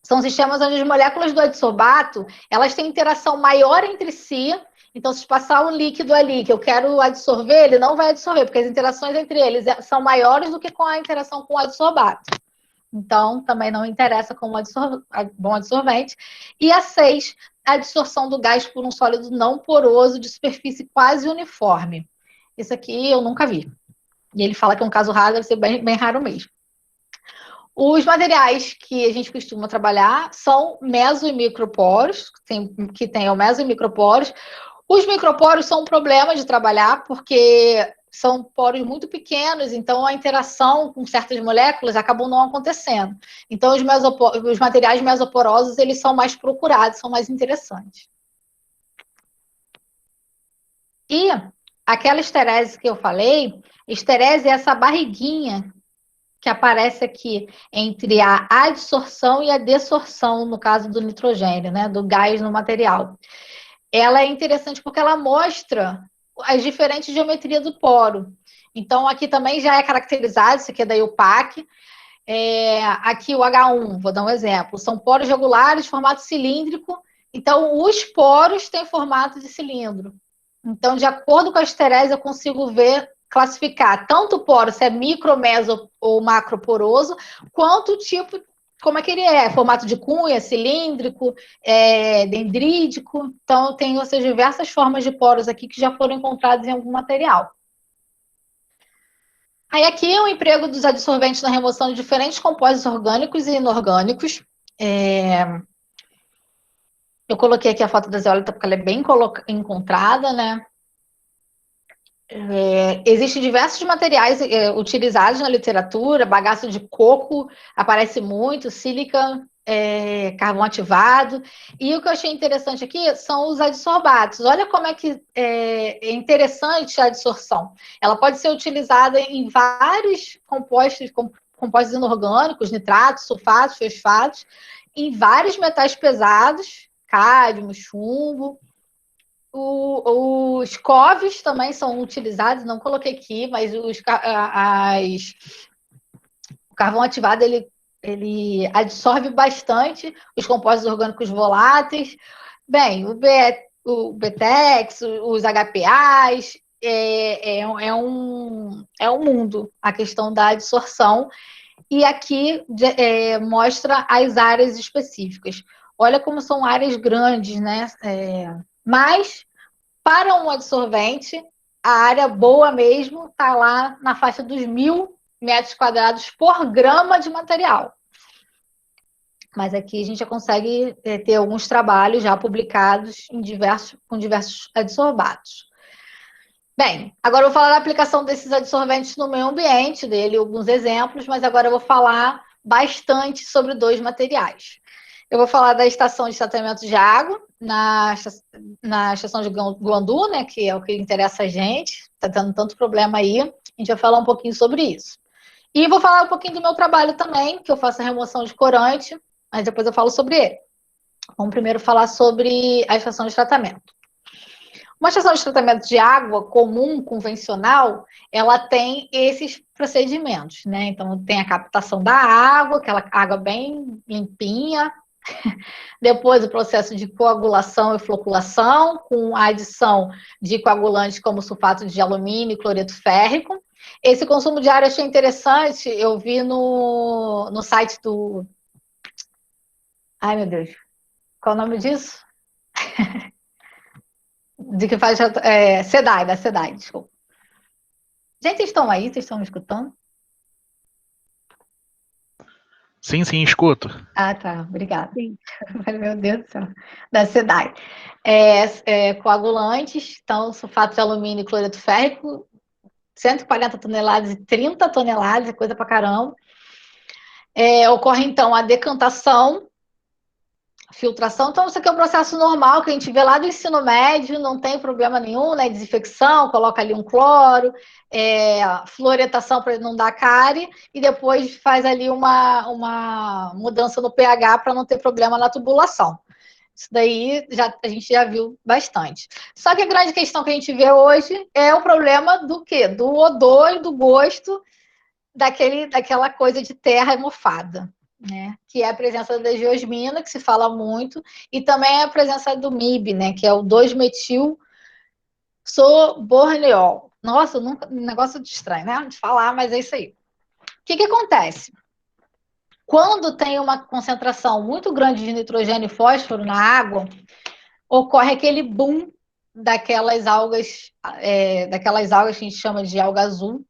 Speaker 3: são sistemas onde as moléculas do adsorbato, elas têm interação maior entre si. Então, se passar um líquido ali que eu quero adsorver, ele não vai adsorver, porque as interações entre eles são maiores do que com a interação com o adsorbato. Então, também não interessa como bom adsorvente. E a 6, a adsorção do gás por um sólido não poroso de superfície quase uniforme. Isso aqui eu nunca vi. E ele fala que é um caso raro, deve ser bem, bem raro mesmo. Os materiais que a gente costuma trabalhar são meso e microporos, que tem o meso e microporos. Os microporos são um problema de trabalhar, porque são poros muito pequenos, então a interação com certas moléculas acabam não acontecendo. Então, os materiais mesoporosos, eles são mais procurados, são mais interessantes. E aquela esterese que eu falei, esterese é essa barriguinha que aparece aqui entre a adsorção e a desorção, no caso do nitrogênio, né, do gás no material. Ela é interessante porque ela mostra as diferentes geometrias do poro. Então, aqui também já é caracterizado, isso aqui é da IUPAC. Aqui o H1, vou dar um exemplo, são poros regulares, formato cilíndrico. Então, os poros têm formato de cilindro. Então, de acordo com a esterese, eu consigo classificar tanto o poro, se é micro, meso ou macroporoso, quanto o tipo, como é que ele é, formato de cunha, cilíndrico, dendrítico. Então, tem essas diversas formas de poros aqui que já foram encontradas em algum material. Aí aqui é o emprego dos adsorventes na remoção de diferentes compostos orgânicos e inorgânicos. Eu coloquei aqui a foto da zeólita porque ela é bem encontrada, né? Existem diversos materiais utilizados na literatura, bagaço de coco aparece muito, sílica carvão ativado. E o que eu achei interessante aqui são os adsorbatos. Olha como é que é interessante a adsorção. Ela pode ser utilizada em vários compostos inorgânicos, nitratos, sulfatos, fosfatos, em vários metais pesados, cádmio, chumbo. Os COVs também são utilizados, não coloquei aqui, mas o carvão ativado ele absorve bastante os compostos orgânicos voláteis. Bem, o BTEX, os HPAs, é um mundo a questão da absorção. E aqui mostra as áreas específicas. Olha como são áreas grandes, né? Mas, para um absorvente, a área boa mesmo está lá na faixa dos 1.000 metros quadrados por grama de material. Mas aqui a gente já consegue ter alguns trabalhos já publicados com diversos adsorbatos. Bem, agora eu vou falar da aplicação desses adsorventes no meio ambiente, dele alguns exemplos, mas agora eu vou falar bastante sobre 2 materiais. Eu vou falar da estação de tratamento de água, na estação de Guandu, né, que é o que interessa a gente, está dando tanto problema aí, a gente vai falar um pouquinho sobre isso. E vou falar um pouquinho do meu trabalho também, que eu faço a remoção de corante, mas depois eu falo sobre ele. Vamos primeiro falar sobre a estação de tratamento. Uma estação de tratamento de água comum, convencional, ela tem esses procedimentos, né? Então, tem a captação da água, aquela água bem limpinha. Depois, o processo de coagulação e floculação, com a adição de coagulantes como sulfato de alumínio e cloreto férrico. Esse consumo de área eu achei interessante, eu vi no site do... Ai, meu Deus. Qual é o nome disso? De que faz SEDAI, da SEDAI, desculpa. Gente, vocês estão aí? Vocês estão me escutando?
Speaker 4: Sim, escuto.
Speaker 3: Ah, tá. Obrigada. Sim. Meu Deus do céu. Da SEDAI. Coagulantes, então, sulfato de alumínio e cloreto férrico, 140 toneladas e 30 toneladas, é coisa pra caramba. Ocorre, então, a decantação, filtração. Então, isso aqui é um processo normal que a gente vê lá do ensino médio, não tem problema nenhum, né? Desinfecção, coloca ali um cloro, fluoretação para não dar cárie, e depois faz ali uma mudança no pH para não ter problema na tubulação. Isso daí a gente já viu bastante. Só que a grande questão que a gente vê hoje é o problema do quê? Do odor e do gosto daquela coisa de terra mofada. Né, que é a presença da geosmina, que se fala muito, e também a presença do MIB, né, que é o 2-metil-soborneol. Nossa, um negócio de estranho, né, de falar, mas é isso aí. O que acontece? Quando tem uma concentração muito grande de nitrogênio e fósforo na água, ocorre aquele boom daquelas algas que a gente chama de alga azul,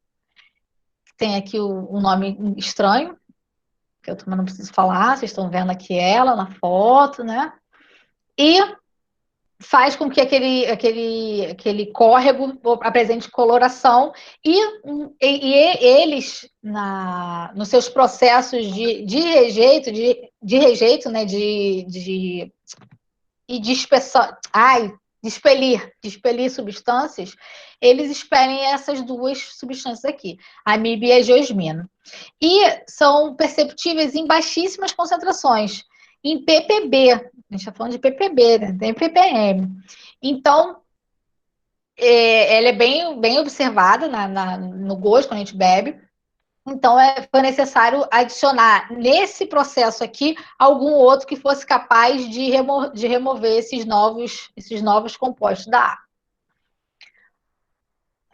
Speaker 3: que tem aqui um nome estranho, que eu também não preciso falar, vocês estão vendo aqui ela na foto, né? E faz com que aquele córrego apresente coloração e eles, nos seus processos de rejeito, né? E de expelir substâncias, eles expelem essas 2 substâncias aqui, a MIB e a geosmina. E são perceptíveis em baixíssimas concentrações, em ppb, a gente está falando de ppb, né? Tem ppm. Então, ela é bem observada no gosto, quando a gente bebe. Então, foi necessário adicionar nesse processo aqui algum outro que fosse capaz de remover esses novos compostos da água.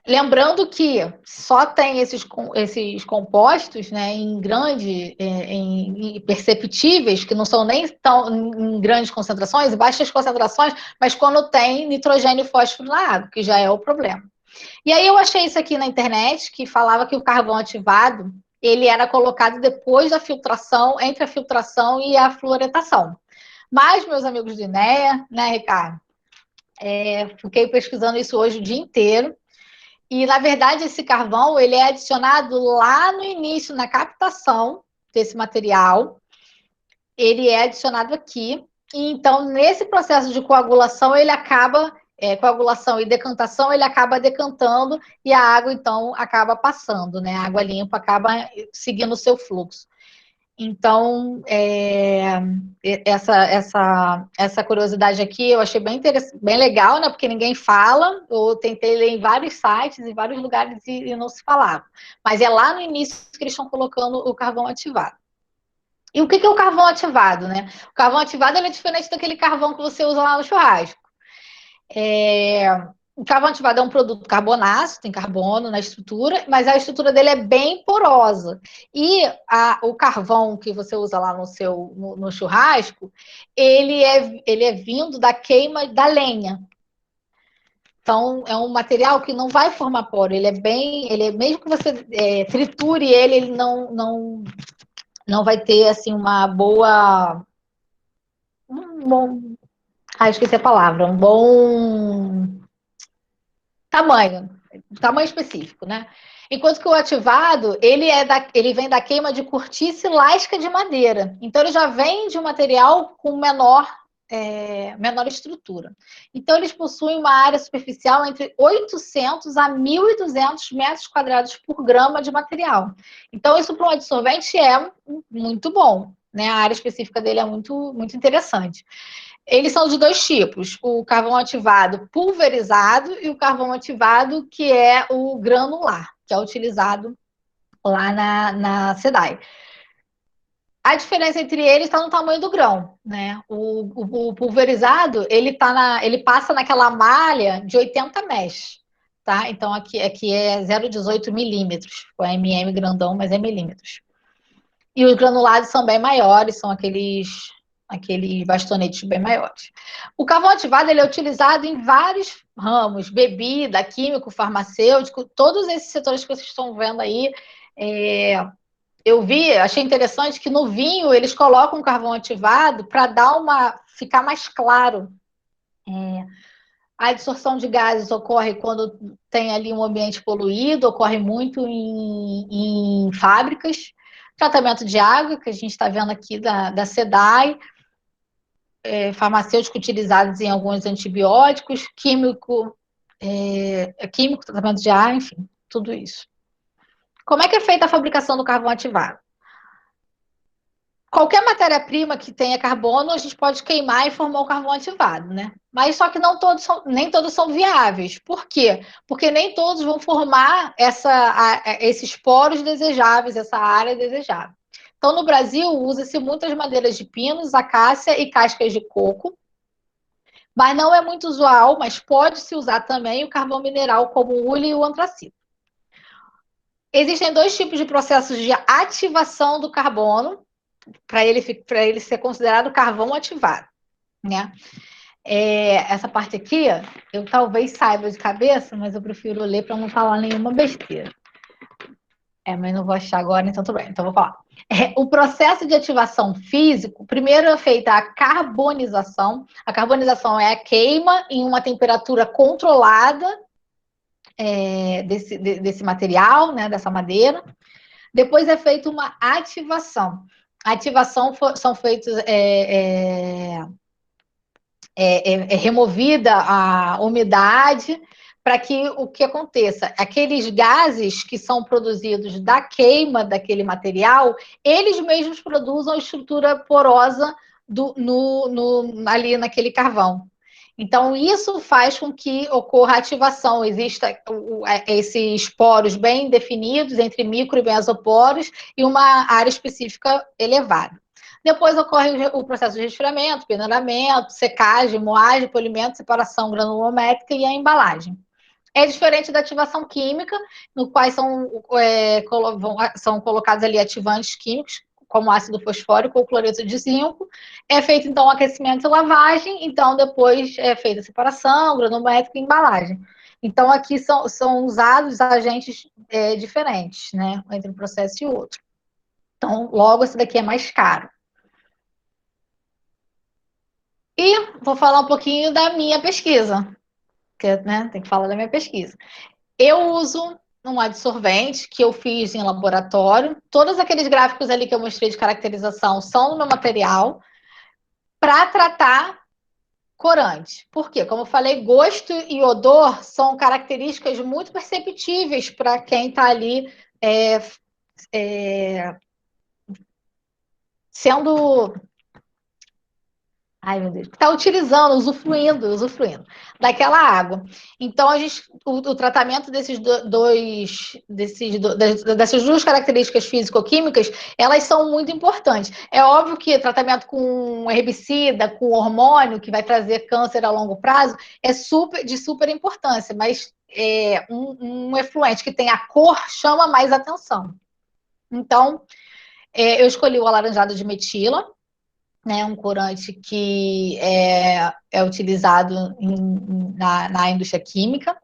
Speaker 3: Lembrando que só tem esses compostos, né, em perceptíveis, que não são nem tão em grandes concentrações, baixas concentrações, mas quando tem nitrogênio e fósforo na água, que já é o problema. E aí eu achei isso aqui na internet, que falava que o carvão ativado, ele era colocado depois da filtração, entre a filtração e a fluoretação. Mas, meus amigos do INEA, né, Ricardo, fiquei pesquisando isso hoje o dia inteiro, e, na verdade, esse carvão, ele é adicionado lá no início, na captação desse material, ele é adicionado aqui, e então, nesse processo de coagulação, ele acaba, coagulação e decantação, ele acaba decantando, e a água, então, acaba passando, né? A água limpa acaba seguindo o seu fluxo. Então, essa curiosidade aqui eu achei bem legal, né? Porque ninguém fala. Eu tentei ler em vários sites, em vários lugares e não se falava. Mas é lá no início que eles estão colocando o carvão ativado. E o que é o carvão ativado, né? O carvão ativado é diferente daquele carvão que você usa lá no churrasco. O carvão ativado é um produto carbonáceo, tem carbono na estrutura, mas a estrutura dele é bem porosa. E o carvão que você usa lá no churrasco, ele é vindo da queima da lenha. Então, é um material que não vai formar poro. Mesmo que você triture ele não vai ter assim uma boa. Esqueci a palavra. Um bom tamanho específico, né? Enquanto que o ativado, ele vem da queima de cortiça e lasca de madeira. Então, ele já vem de um material com menor estrutura. Então, eles possuem uma área superficial entre 800 a 1.200 metros quadrados por grama de material. Então, isso para um adsorvente é muito bom, né? A área específica dele é muito, muito interessante. Eles são de dois tipos, o carvão ativado pulverizado e o carvão ativado que é o granular, que é utilizado lá na SEDAI. A diferença entre eles está no tamanho do grão, né? O pulverizado, ele passa naquela malha de 80 mesh, tá? Então, aqui é 0,18 milímetros. O mm grandão, mas é milímetros. E os granulados são bem maiores, são aqueles bastonetes bem maiores. O carvão ativado ele é utilizado em vários ramos, bebida, químico, farmacêutico, todos esses setores que vocês estão vendo aí. Achei interessante que no vinho eles colocam carvão ativado para ficar mais claro. A absorção de gases ocorre quando tem ali um ambiente poluído, ocorre muito em fábricas. Tratamento de água, que a gente está vendo aqui da SEDAI, farmacêutico utilizados em alguns antibióticos, químico, tratamento de ar, enfim, tudo isso. Como é que é feita a fabricação do carvão ativado? Qualquer matéria-prima que tenha carbono, a gente pode queimar e formar o carvão ativado, né? Mas só que nem todos são viáveis. Por quê? Porque nem todos vão formar esses poros desejáveis, essa área desejável. Então, no Brasil, usa-se muitas madeiras de pinos, acácia e cascas de coco, mas não é muito usual, mas pode-se usar também o carvão mineral, como o hule e o antracito. Existem dois tipos de processos de ativação do carbono, para ele ser considerado carvão ativado, né? Essa parte aqui, eu talvez saiba de cabeça, mas eu prefiro ler para não falar nenhuma besteira. Mas não vou achar agora, então tudo bem. Então vou falar. O processo de ativação físico, primeiro é feita a carbonização. A carbonização é a queima em uma temperatura controlada desse material, né, dessa madeira. Depois é feita uma ativação. A ativação são feitos removida a umidade para que o que aconteça, aqueles gases que são produzidos da queima daquele material, eles mesmos produzam a estrutura porosa ali naquele carvão. Então, isso faz com que ocorra a ativação, exista esses poros bem definidos entre micro e mesoporos e uma área específica elevada. Depois ocorre o processo de resfriamento, peneiramento, secagem, moagem, polimento, separação granulométrica e a embalagem. É diferente da ativação química, no qual são colocados ali ativantes químicos, como ácido fosfórico ou cloreto de zinco. É feito, então, o aquecimento e lavagem, então, depois é feita a separação, granulométrica e embalagem. Então, aqui são usados agentes diferentes, né, entre um processo e outro. Então, logo, esse daqui é mais caro. E vou falar um pouquinho da minha pesquisa, porque, né, tem que falar da minha pesquisa. Eu uso num adsorvente que eu fiz em laboratório. Todos aqueles gráficos ali que eu mostrei de caracterização são no meu material para tratar corante. Por quê? Como eu falei, gosto e odor são características muito perceptíveis para quem está ali sendo... Ai, meu Deus. Está utilizando, usufruindo daquela água. Então, o tratamento dessas duas características físico-químicas, elas são muito importantes. É óbvio que tratamento com herbicida, com hormônio, que vai trazer câncer a longo prazo, é de super importância, mas um efluente que tem a cor chama mais atenção. Então, eu escolhi o alaranjado de metila, né, um corante que é utilizado na indústria química.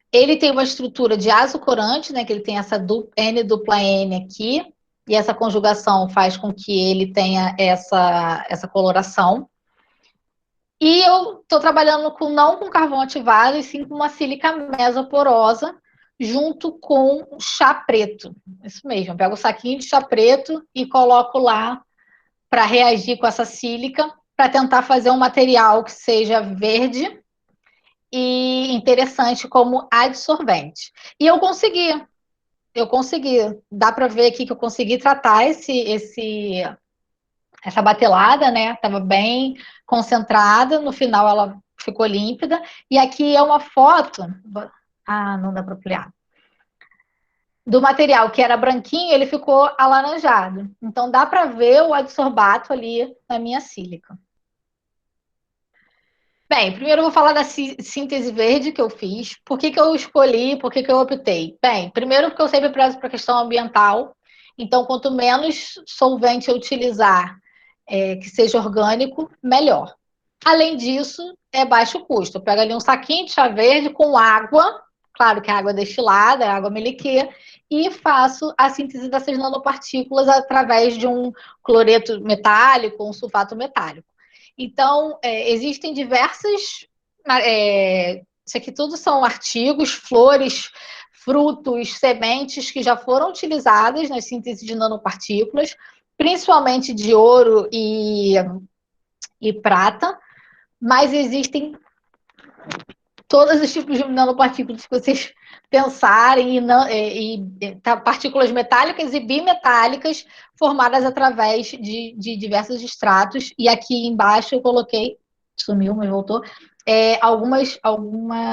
Speaker 3: Ele tem uma estrutura de azocorante, né, que ele tem essa N-dupla-N aqui, e essa conjugação faz com que ele tenha essa coloração. E eu estou trabalhando não com carvão ativado, e sim com uma sílica mesoporosa, junto com chá preto. Isso mesmo, eu pego o saquinho de chá preto e coloco lá para reagir com essa sílica, para tentar fazer um material que seja verde e interessante como adsorvente. E eu consegui. Dá para ver aqui que eu consegui tratar essa batelada, né? Estava bem concentrada, no final ela ficou límpida. E aqui é uma foto. Ah, não dá para ampliar. Do material que era branquinho, ele ficou alaranjado. Então, dá para ver o adsorbato ali na minha sílica. Bem, primeiro eu vou falar da síntese verde que eu fiz. Por que eu escolhi, por que eu optei? Bem, primeiro porque eu sempre prezo para a questão ambiental. Então, quanto menos solvente eu utilizar, que seja orgânico, melhor. Além disso, é baixo custo. Eu pego ali um saquinho de chá verde com água, claro que é água destilada, é água meliquê, e faço a síntese dessas nanopartículas através de um cloreto metálico, um sulfato metálico. Então, existem diversas... isso aqui tudo são artigos, flores, frutos, sementes que já foram utilizadas nas sínteses de nanopartículas, principalmente de ouro e prata, mas existem todos os tipos de nanopartículas que vocês pensarem, partículas metálicas e bimetálicas formadas através de diversos estratos. E aqui embaixo eu coloquei, sumiu, mas voltou, algumas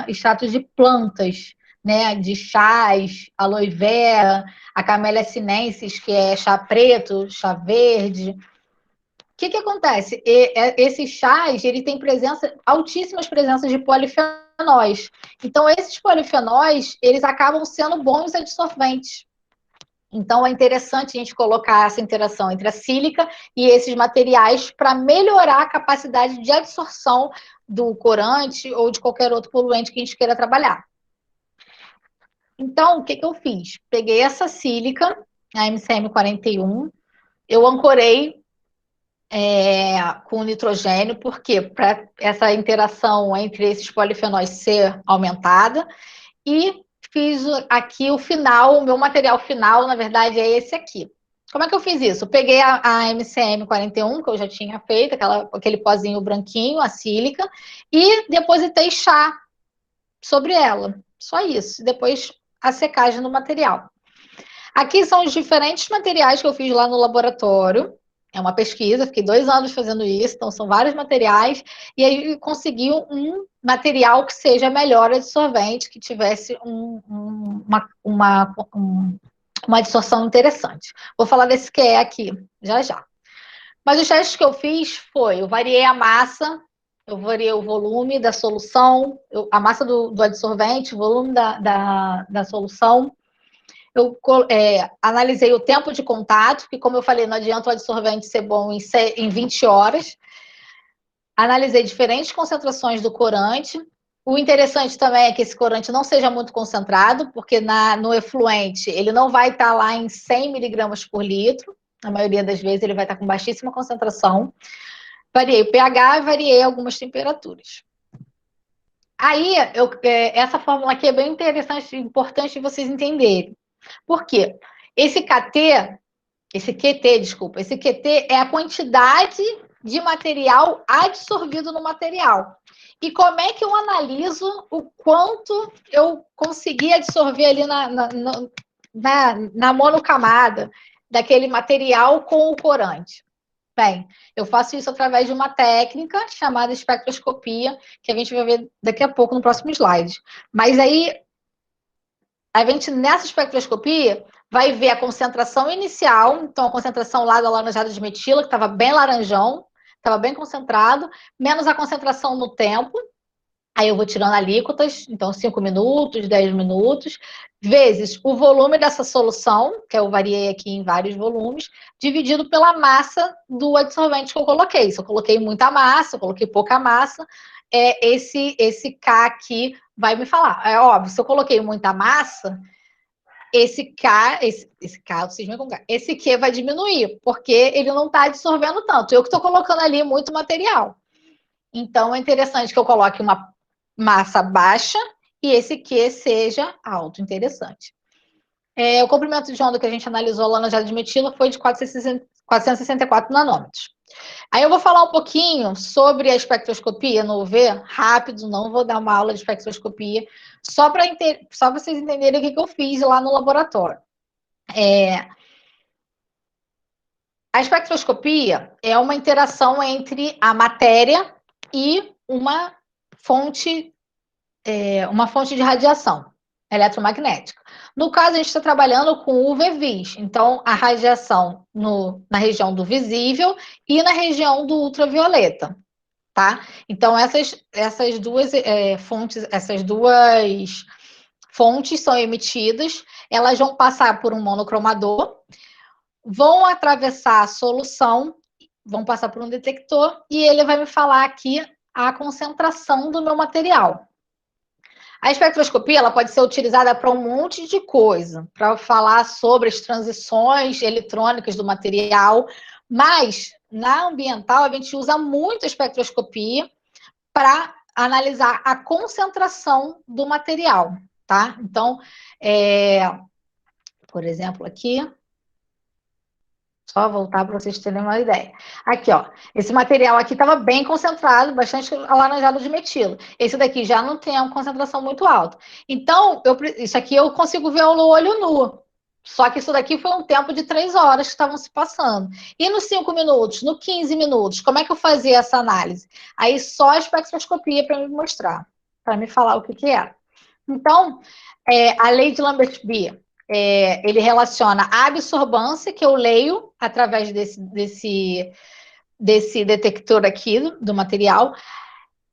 Speaker 3: estratos de plantas, né, de chás, aloe vera, a Camellia sinensis, que é chá preto, chá verde. O que acontece? Esses chás, ele tem altíssimas presenças de polifenóis. Então, esses polifenóis, eles acabam sendo bons adsorventes. Então, é interessante a gente colocar essa interação entre a sílica e esses materiais para melhorar a capacidade de absorção do corante ou de qualquer outro poluente que a gente queira trabalhar. Então, o que eu fiz? Peguei essa sílica, a MCM41, eu ancorei com nitrogênio, porque para essa interação entre esses polifenóis ser aumentada, e fiz aqui o meu material final, na verdade, é esse aqui. Como é que eu fiz isso? Eu peguei a MCM41, que eu já tinha feito, aquele pozinho branquinho, a sílica, e depositei chá sobre ela. Só isso. Depois a secagem do material. Aqui são os diferentes materiais que eu fiz lá no laboratório. É uma pesquisa, fiquei 2 anos fazendo isso, então são vários materiais, e aí consegui um material que seja melhor adsorvente, que tivesse uma adsorção interessante. Vou falar desse que é aqui, já já. Mas os testes que eu fiz eu variei a massa, eu variei o volume da solução, a massa do adsorvente, o volume da solução. Eu analisei o tempo de contato, que, como eu falei, não adianta o adsorvente ser bom em 20 horas. Analisei diferentes concentrações do corante. O interessante também é que esse corante não seja muito concentrado, porque no efluente ele não vai estar lá em 100 miligramas por litro. Na maioria das vezes ele vai estar com baixíssima concentração. Variei o pH e variei algumas temperaturas. Aí, essa fórmula aqui é bem interessante e importante vocês entenderem. Por quê? Esse QT, desculpa, esse QT é a quantidade de material absorvido no material. E como é que eu analiso o quanto eu consegui absorver ali na monocamada daquele material com o corante? Bem, eu faço isso através de uma técnica chamada espectroscopia, que a gente vai ver daqui a pouco no próximo slide. Mas aí, a gente, nessa espectroscopia, vai ver a concentração inicial, então a concentração lá do alaranjado de metila, que estava bem laranjão, estava bem concentrado, menos a concentração no tempo. Aí eu vou tirando alíquotas, então 5 minutos, 10 minutos, vezes o volume dessa solução, que eu variei aqui em vários volumes, dividido pela massa do adsorvente que eu coloquei. Se eu coloquei muita massa, eu coloquei pouca massa, esse K aqui vai me falar. É óbvio, se eu coloquei muita massa, esse Q vai diminuir, porque ele não está absorvendo tanto. Eu que estou colocando ali muito material. Então, é interessante que eu coloque uma massa baixa e esse Q seja alto. Interessante. O comprimento de onda que a gente analisou lá na jade de metila foi de 464 nanômetros. Aí eu vou falar um pouquinho sobre a espectroscopia no UV, rápido, não vou dar uma aula de espectroscopia, só para vocês entenderem o que eu fiz lá no laboratório. A espectroscopia é uma interação entre a matéria e uma fonte de radiação eletromagnética. No caso, a gente está trabalhando com UV-Vis, então a radiação na região do visível e na região do ultravioleta, tá? Então, essas duas fontes são emitidas, elas vão passar por um monocromador, vão atravessar a solução, vão passar por um detector e ele vai me falar aqui a concentração do meu material. A espectroscopia ela pode ser utilizada para um monte de coisa, para falar sobre as transições eletrônicas do material, mas na ambiental a gente usa muito a espectroscopia para analisar a concentração do material, tá? Então, por exemplo, aqui, só voltar para vocês terem uma ideia. Aqui, ó, esse material aqui estava bem concentrado, bastante alaranjado de metilo. Esse daqui já não tem uma concentração muito alta. Então, isso aqui eu consigo ver no olho nu. Só que isso daqui foi um tempo de 3 horas que estavam se passando. E nos 5 minutos, no 15 minutos, como é que eu fazia essa análise? Aí só a espectroscopia para me mostrar, para me falar o que é. Então, a lei de Lambert-Beer, ele relaciona a absorbância, que eu leio através desse detector aqui do material,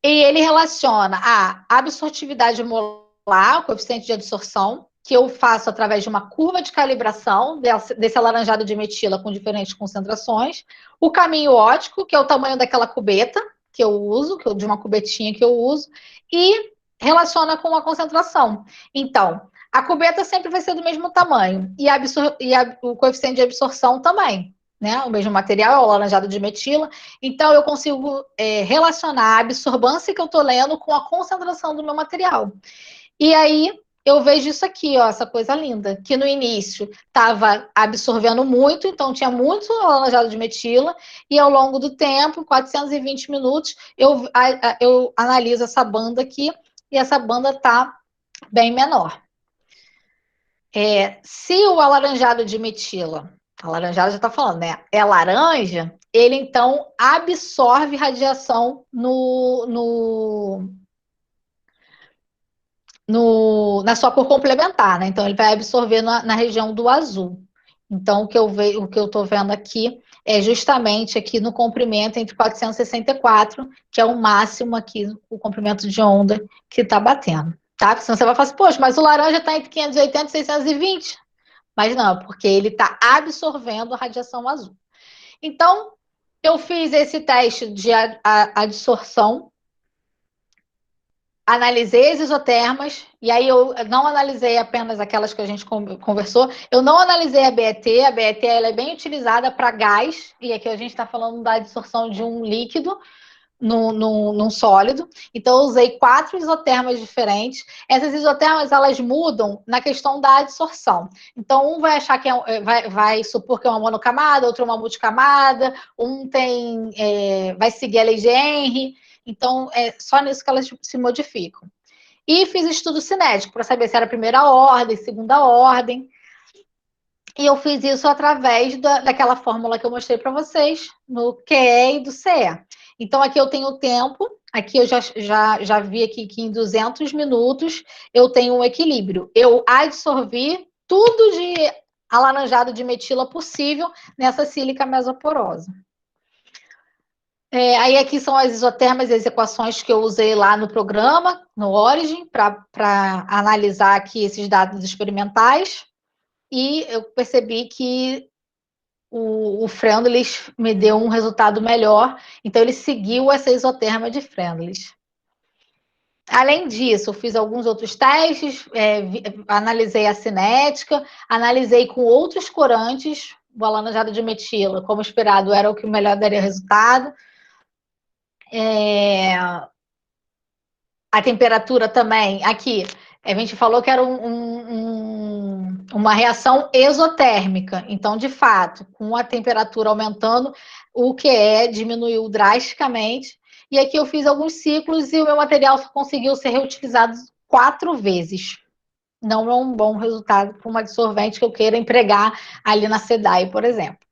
Speaker 3: e ele relaciona a absortividade molar, o coeficiente de absorção, que eu faço através de uma curva de calibração desse alaranjado de metila com diferentes concentrações, o caminho óptico, que é o tamanho daquela cubeta que eu uso, de uma cubetinha que eu uso, e relaciona com a concentração. Então, a cubeta sempre vai ser do mesmo tamanho, e o coeficiente de absorção também, né? O mesmo material, é o alaranjado de metila, então eu consigo relacionar a absorbância que eu estou lendo com a concentração do meu material. E aí, eu vejo isso aqui, ó, essa coisa linda, que no início estava absorvendo muito, então tinha muito alaranjado de metila, e ao longo do tempo, 420 minutos, eu analiso essa banda aqui, e essa banda está bem menor. Se o alaranjado de metila, alaranjado já está falando, né? É laranja, ele então absorve radiação na sua cor complementar, né? Então ele vai absorver na região do azul. Então o que eu estou vendo aqui é justamente aqui no comprimento entre 464, que é o máximo aqui, o comprimento de onda que está batendo. Tá? Porque senão você vai falar assim, poxa, mas o laranja está entre 580 e 620. Mas não, porque ele está absorvendo a radiação azul. Então, eu fiz esse teste de adsorção, analisei as isotermas, e aí eu não analisei apenas aquelas que a gente conversou, eu não analisei a BET ela é bem utilizada para gás, e aqui a gente está falando da adsorção de um líquido, num sólido. Então, eu usei 4 isotermas diferentes. Essas isotermas, elas mudam na questão da adsorção. Então, um vai achar que vai supor que é uma monocamada, outro uma multicamada, um vai seguir a lei de Henry. Então, é só nisso que elas se modificam. E fiz estudo cinético para saber se era primeira ordem, segunda ordem. E eu fiz isso através daquela fórmula que eu mostrei para vocês, no QE e do CE. Então, aqui eu tenho o tempo, aqui eu já vi aqui que em 200 minutos eu tenho um equilíbrio. Eu adsorvi tudo de alaranjado de metila possível nessa sílica mesoporosa. Aí aqui são as isotermas e as equações que eu usei lá no programa, no Origin, para analisar aqui esses dados experimentais. E eu percebi que o Friendly's me deu um resultado melhor, então ele seguiu essa isoterma de Friendly's. Além disso, eu fiz alguns outros testes, analisei a cinética, analisei com outros corantes, o alaranjado de metila, como esperado, era o que melhor daria resultado. A temperatura também, aqui, a gente falou que era uma reação exotérmica. Então, de fato, com a temperatura aumentando, o QE diminuiu drasticamente. E aqui eu fiz alguns ciclos e o meu material conseguiu ser reutilizado 4 vezes. Não é um bom resultado para uma dissolvente que eu queira empregar ali na SEDAI, por exemplo.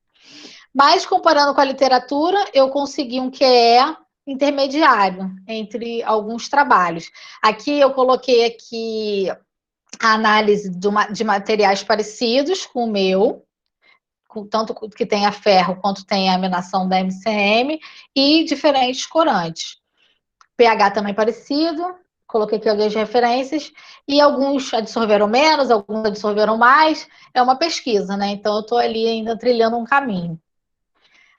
Speaker 3: Mas, comparando com a literatura, eu consegui um QE intermediário entre alguns trabalhos. Aqui eu coloquei aqui a análise de materiais parecidos com o meu, tanto que tenha ferro quanto tenha a aminação da MCM, e diferentes corantes. pH também parecido, coloquei aqui algumas referências, e alguns absorveram menos, alguns absorveram mais, é uma pesquisa, né? Então eu estou ali ainda trilhando um caminho.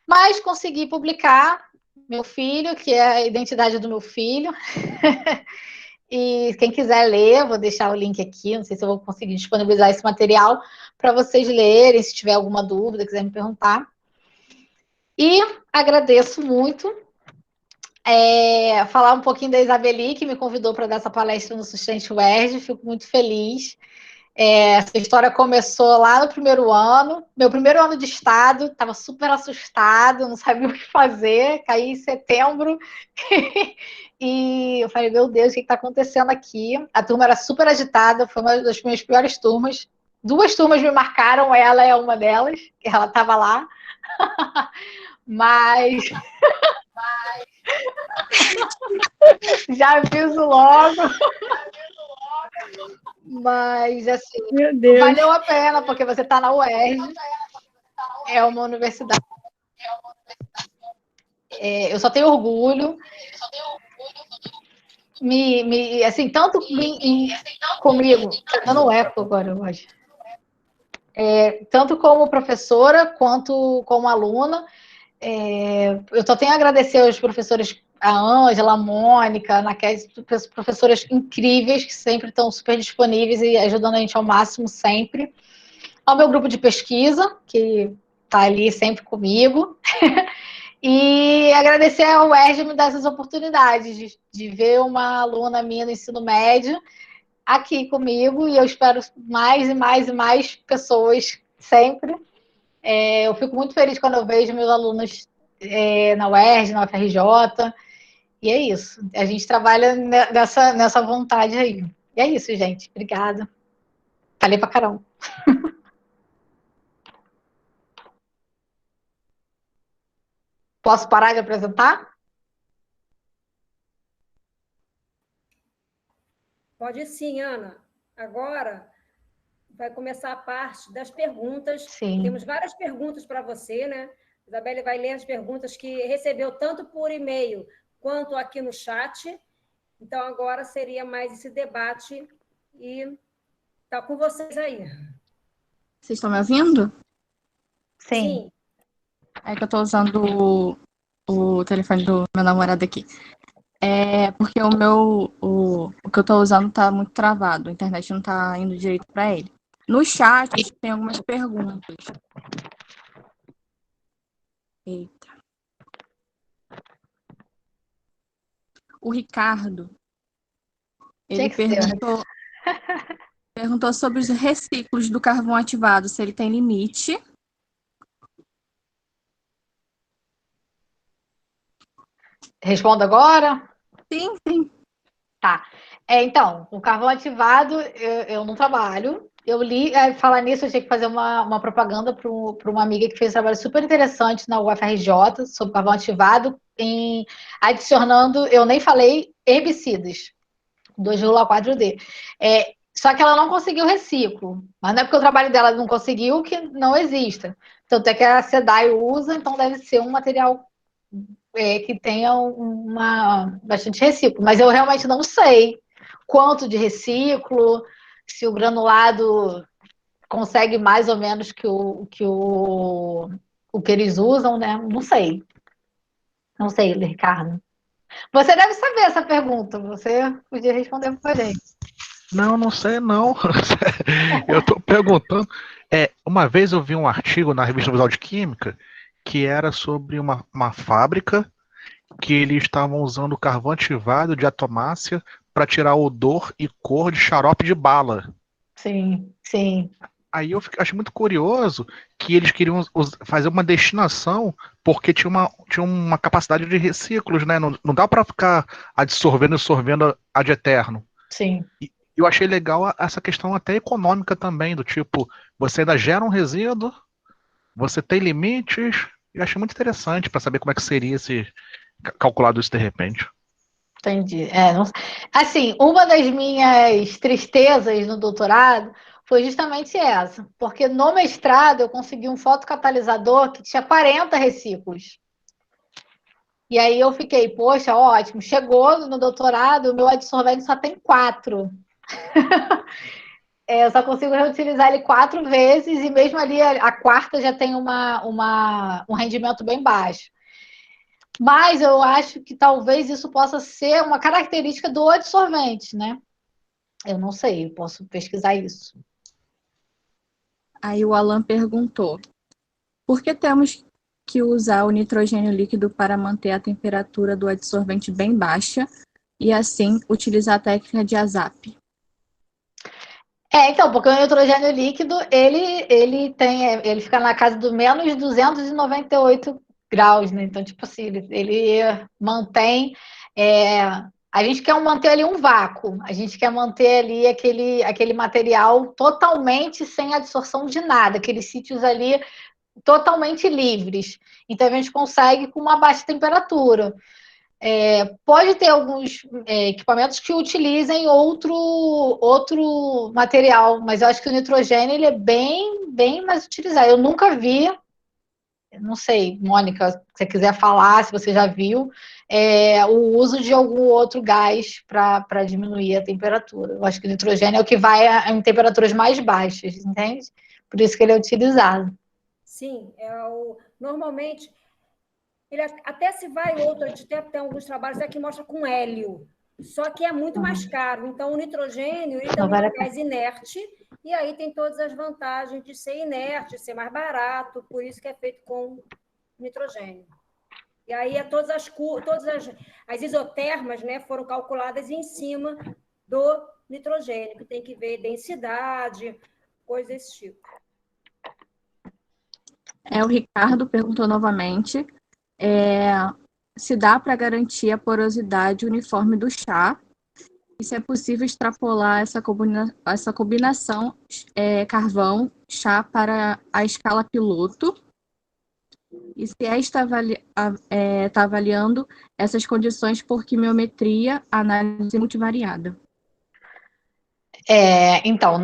Speaker 3: Mas consegui publicar meu filho, que é a identidade do meu filho. E quem quiser ler, vou deixar o link aqui. Não sei se eu vou conseguir disponibilizar esse material para vocês lerem, se tiver alguma dúvida, quiser me perguntar. E agradeço muito. Falar um pouquinho da Isabeli, que me convidou para dar essa palestra no Sustente UERJ. Fico muito feliz. Essa história começou lá no primeiro ano, meu primeiro ano de estado, estava super assustado, não sabia o que fazer, caí em setembro, e eu falei, meu Deus, o que está acontecendo aqui? A turma era super agitada, foi uma das minhas piores turmas, 2 turmas me marcaram, ela é uma delas, ela estava lá, mas já aviso logo. Mas, assim, valeu a pena, porque você está na UERJ, é uma universidade. Eu só tenho orgulho. Assim, tanto comigo, tá dando eco agora, eu acho. Tanto como professora, quanto como aluna. Eu só tenho a agradecer aos professores, a Ângela, a Mônica, a Naquete, professoras incríveis que sempre estão super disponíveis e ajudando a gente ao máximo sempre. Ao meu grupo de pesquisa, que está ali sempre comigo. E agradecer ao UERJ me dar essas oportunidades de ver uma aluna minha no ensino médio aqui comigo, e eu espero mais e mais e mais pessoas sempre. Eu fico muito feliz quando eu vejo meus alunos na UERJ, na UFRJ, e é isso. A gente trabalha nessa vontade aí. E é isso, gente. Obrigada. Falei pra caramba. Posso parar de apresentar?
Speaker 1: Pode sim, Ana. Agora vai começar a parte das perguntas.
Speaker 3: Sim.
Speaker 1: Temos várias perguntas para você, né? Isabelle vai ler as perguntas que recebeu tanto por e-mail quanto aqui no chat. Então, agora seria mais esse debate e está com vocês aí.
Speaker 2: Vocês estão me ouvindo?
Speaker 3: Sim.
Speaker 2: É que eu estou usando o telefone do meu namorado aqui. Porque o que eu estou usando está muito travado, a internet não está indo direito para ele. No chat tem algumas perguntas. Eita. O Ricardo,
Speaker 3: Tinha
Speaker 2: ele
Speaker 3: que ser.
Speaker 2: perguntou sobre os reciclos do carvão ativado, se ele tem limite.
Speaker 3: Respondo agora?
Speaker 2: Sim, sim.
Speaker 3: Tá. Então, o carvão ativado, eu não trabalho. Eu li, falar nisso, eu tinha que fazer uma propaganda para uma amiga que fez um trabalho super interessante na UFRJ sobre carvão ativado, adicionando, eu nem falei, herbicidas, 2,4D. Só que ela não conseguiu reciclo. Mas não é porque o trabalho dela não conseguiu que não exista. Tanto é que a SEDAI usa, então deve ser um material que tenha bastante reciclo. Mas eu realmente não sei quanto de reciclo, se o granulado consegue mais ou menos o que eles usam, né? Não sei. Não sei, Ricardo. Você deve saber essa pergunta. Você podia responder para a gente.
Speaker 4: Não sei não. Eu tô perguntando. Uma vez eu vi um artigo na revista Visual de Química que era sobre uma fábrica que eles estavam usando carvão ativado de atomácia para tirar odor e cor de xarope de bala.
Speaker 3: Sim, sim.
Speaker 4: Aí eu achei muito curioso que eles queriam fazer uma destinação porque tinha uma capacidade de reciclos, né? Não dá para ficar absorvendo e sorvendo ad eterno.
Speaker 3: Sim.
Speaker 4: E eu achei legal essa questão até econômica também, do tipo, você ainda gera um resíduo, você tem limites, eu achei muito interessante para saber como é que seria se calculado isso de repente.
Speaker 3: Entendi. Assim, uma das minhas tristezas no doutorado foi justamente essa, porque no mestrado eu consegui um fotocatalisador que tinha 40 reciclos. E aí eu fiquei, poxa, ótimo, chegou no doutorado, o meu adsorvente só tem 4. Eu só consigo reutilizar ele 4 vezes e mesmo ali a quarta já tem um rendimento bem baixo. Mas eu acho que talvez isso possa ser uma característica do adsorvente, né? Eu não sei, posso pesquisar isso.
Speaker 2: Aí o Alan perguntou: por que temos que usar o nitrogênio líquido para manter a temperatura do adsorvente bem baixa e assim utilizar a técnica de ASAP?
Speaker 3: Então, porque o nitrogênio líquido, ele fica na casa do menos 298 graus, né? Então, tipo assim, ele mantém. A gente quer manter ali um vácuo, a gente quer manter ali aquele material totalmente sem absorção de nada, aqueles sítios ali totalmente livres. Então, a gente consegue com uma baixa temperatura. Pode ter alguns equipamentos que utilizem outro material, mas eu acho que o nitrogênio ele é bem mais utilizado. Eu nunca vi, não sei, Mônica, se você quiser falar, se você já viu, o uso de algum outro gás para diminuir a temperatura. Eu acho que o nitrogênio é o que vai em temperaturas mais baixas, entende? Por isso que ele é utilizado.
Speaker 1: Sim, normalmente, ele até se vai outro, a gente tem alguns trabalhos aqui que mostra com hélio, só que é muito mais caro. Então, o nitrogênio ele também é um gás inerte, e aí tem todas as vantagens de ser inerte, ser mais barato, por isso que é feito com nitrogênio. E aí todas as isotermas, né, foram calculadas em cima do nitrogênio, que tem que ver densidade, coisas desse tipo.
Speaker 2: O Ricardo perguntou novamente se dá para garantir a porosidade uniforme do chá e se é possível extrapolar essa combinação carvão-chá para a escala piloto e se está avaliando essas condições por quimiometria, análise multivariada.
Speaker 3: Então,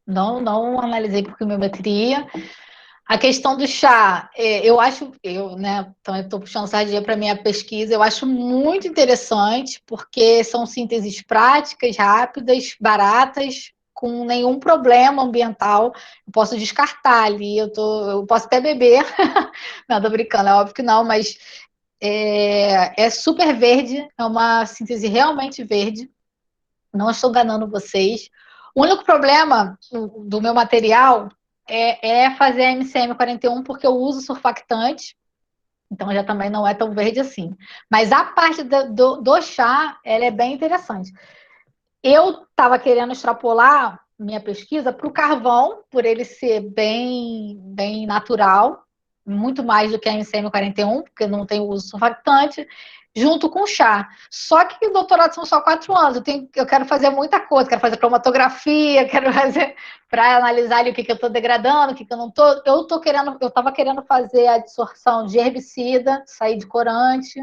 Speaker 3: não analisei por quimiometria. A questão do chá, né, então eu estou puxando sardinha para minha pesquisa, eu acho muito interessante, porque são sínteses práticas, rápidas, baratas, com nenhum problema ambiental. Eu posso descartar ali, eu posso até beber. Não, tô brincando, é óbvio que não, mas é super verde, é uma síntese realmente verde. Não estou enganando vocês. O único problema do meu material é fazer MCM41, porque eu uso surfactante Então já também não é tão verde assim. Mas a parte do chá, ela é bem interessante. Eu estava querendo extrapolar minha pesquisa para o carvão, por ele ser bem natural, muito mais do que a MCM41, porque não tem uso surfactante, junto com o chá. Só que o doutorado são só 4 anos, eu quero fazer muita coisa, quero fazer cromatografia, quero fazer para analisar ali o que eu estou degradando, o que eu não estou. Eu estava querendo fazer a absorção de herbicida, sair de corante.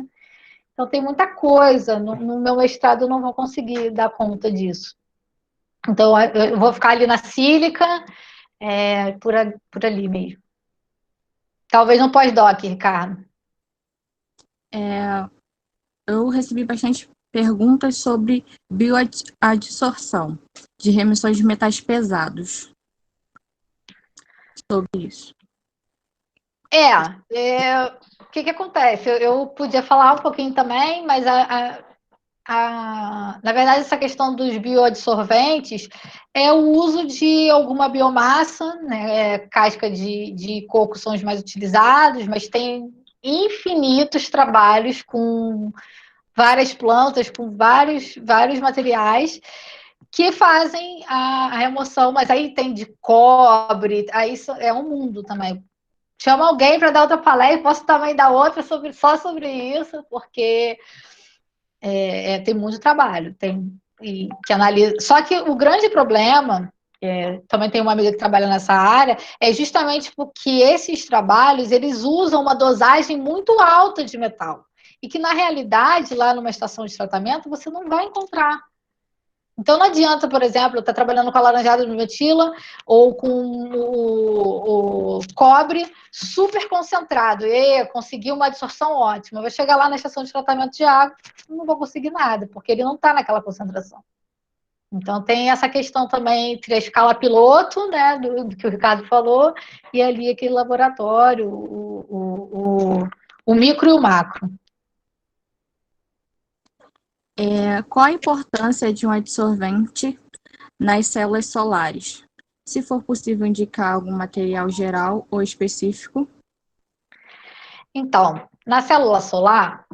Speaker 3: Então tem muita coisa. No meu mestrado eu não vou conseguir dar conta disso. Então eu vou ficar ali na sílica, por ali mesmo. Talvez no pós-doc, Ricardo.
Speaker 5: Eu recebi bastante perguntas sobre bioadsorção de remissões de metais pesados. Sobre isso.
Speaker 3: O que acontece? Eu podia falar um pouquinho também, mas na verdade, essa questão dos bioadsorventes é o uso de alguma biomassa, né? Casca de coco são os mais utilizados, mas tem infinitos trabalhos com várias plantas, com vários materiais que fazem a remoção, mas aí tem de cobre, aí é um mundo também. Chama alguém para dar outra palestra, posso também dar outra só sobre isso, porque tem muito trabalho, que analisa. Só que o grande problema, também tem uma amiga que trabalha nessa área, é justamente porque esses trabalhos eles usam uma dosagem muito alta de metal. E que, na realidade, lá numa estação de tratamento, você não vai encontrar. Então, não adianta, por exemplo, estar trabalhando com a laranjada de metila ou com o cobre super concentrado. E conseguir uma absorção ótima. Eu vou chegar lá na estação de tratamento de água, não vou conseguir nada, porque ele não está naquela concentração. Então, tem essa questão também entre a escala piloto, né, do que o Ricardo falou, e ali aquele laboratório, o micro e o macro.
Speaker 5: Qual a importância de um adsorvente nas células solares? Se for possível indicar algum material geral ou específico.
Speaker 3: Então, na célula solar,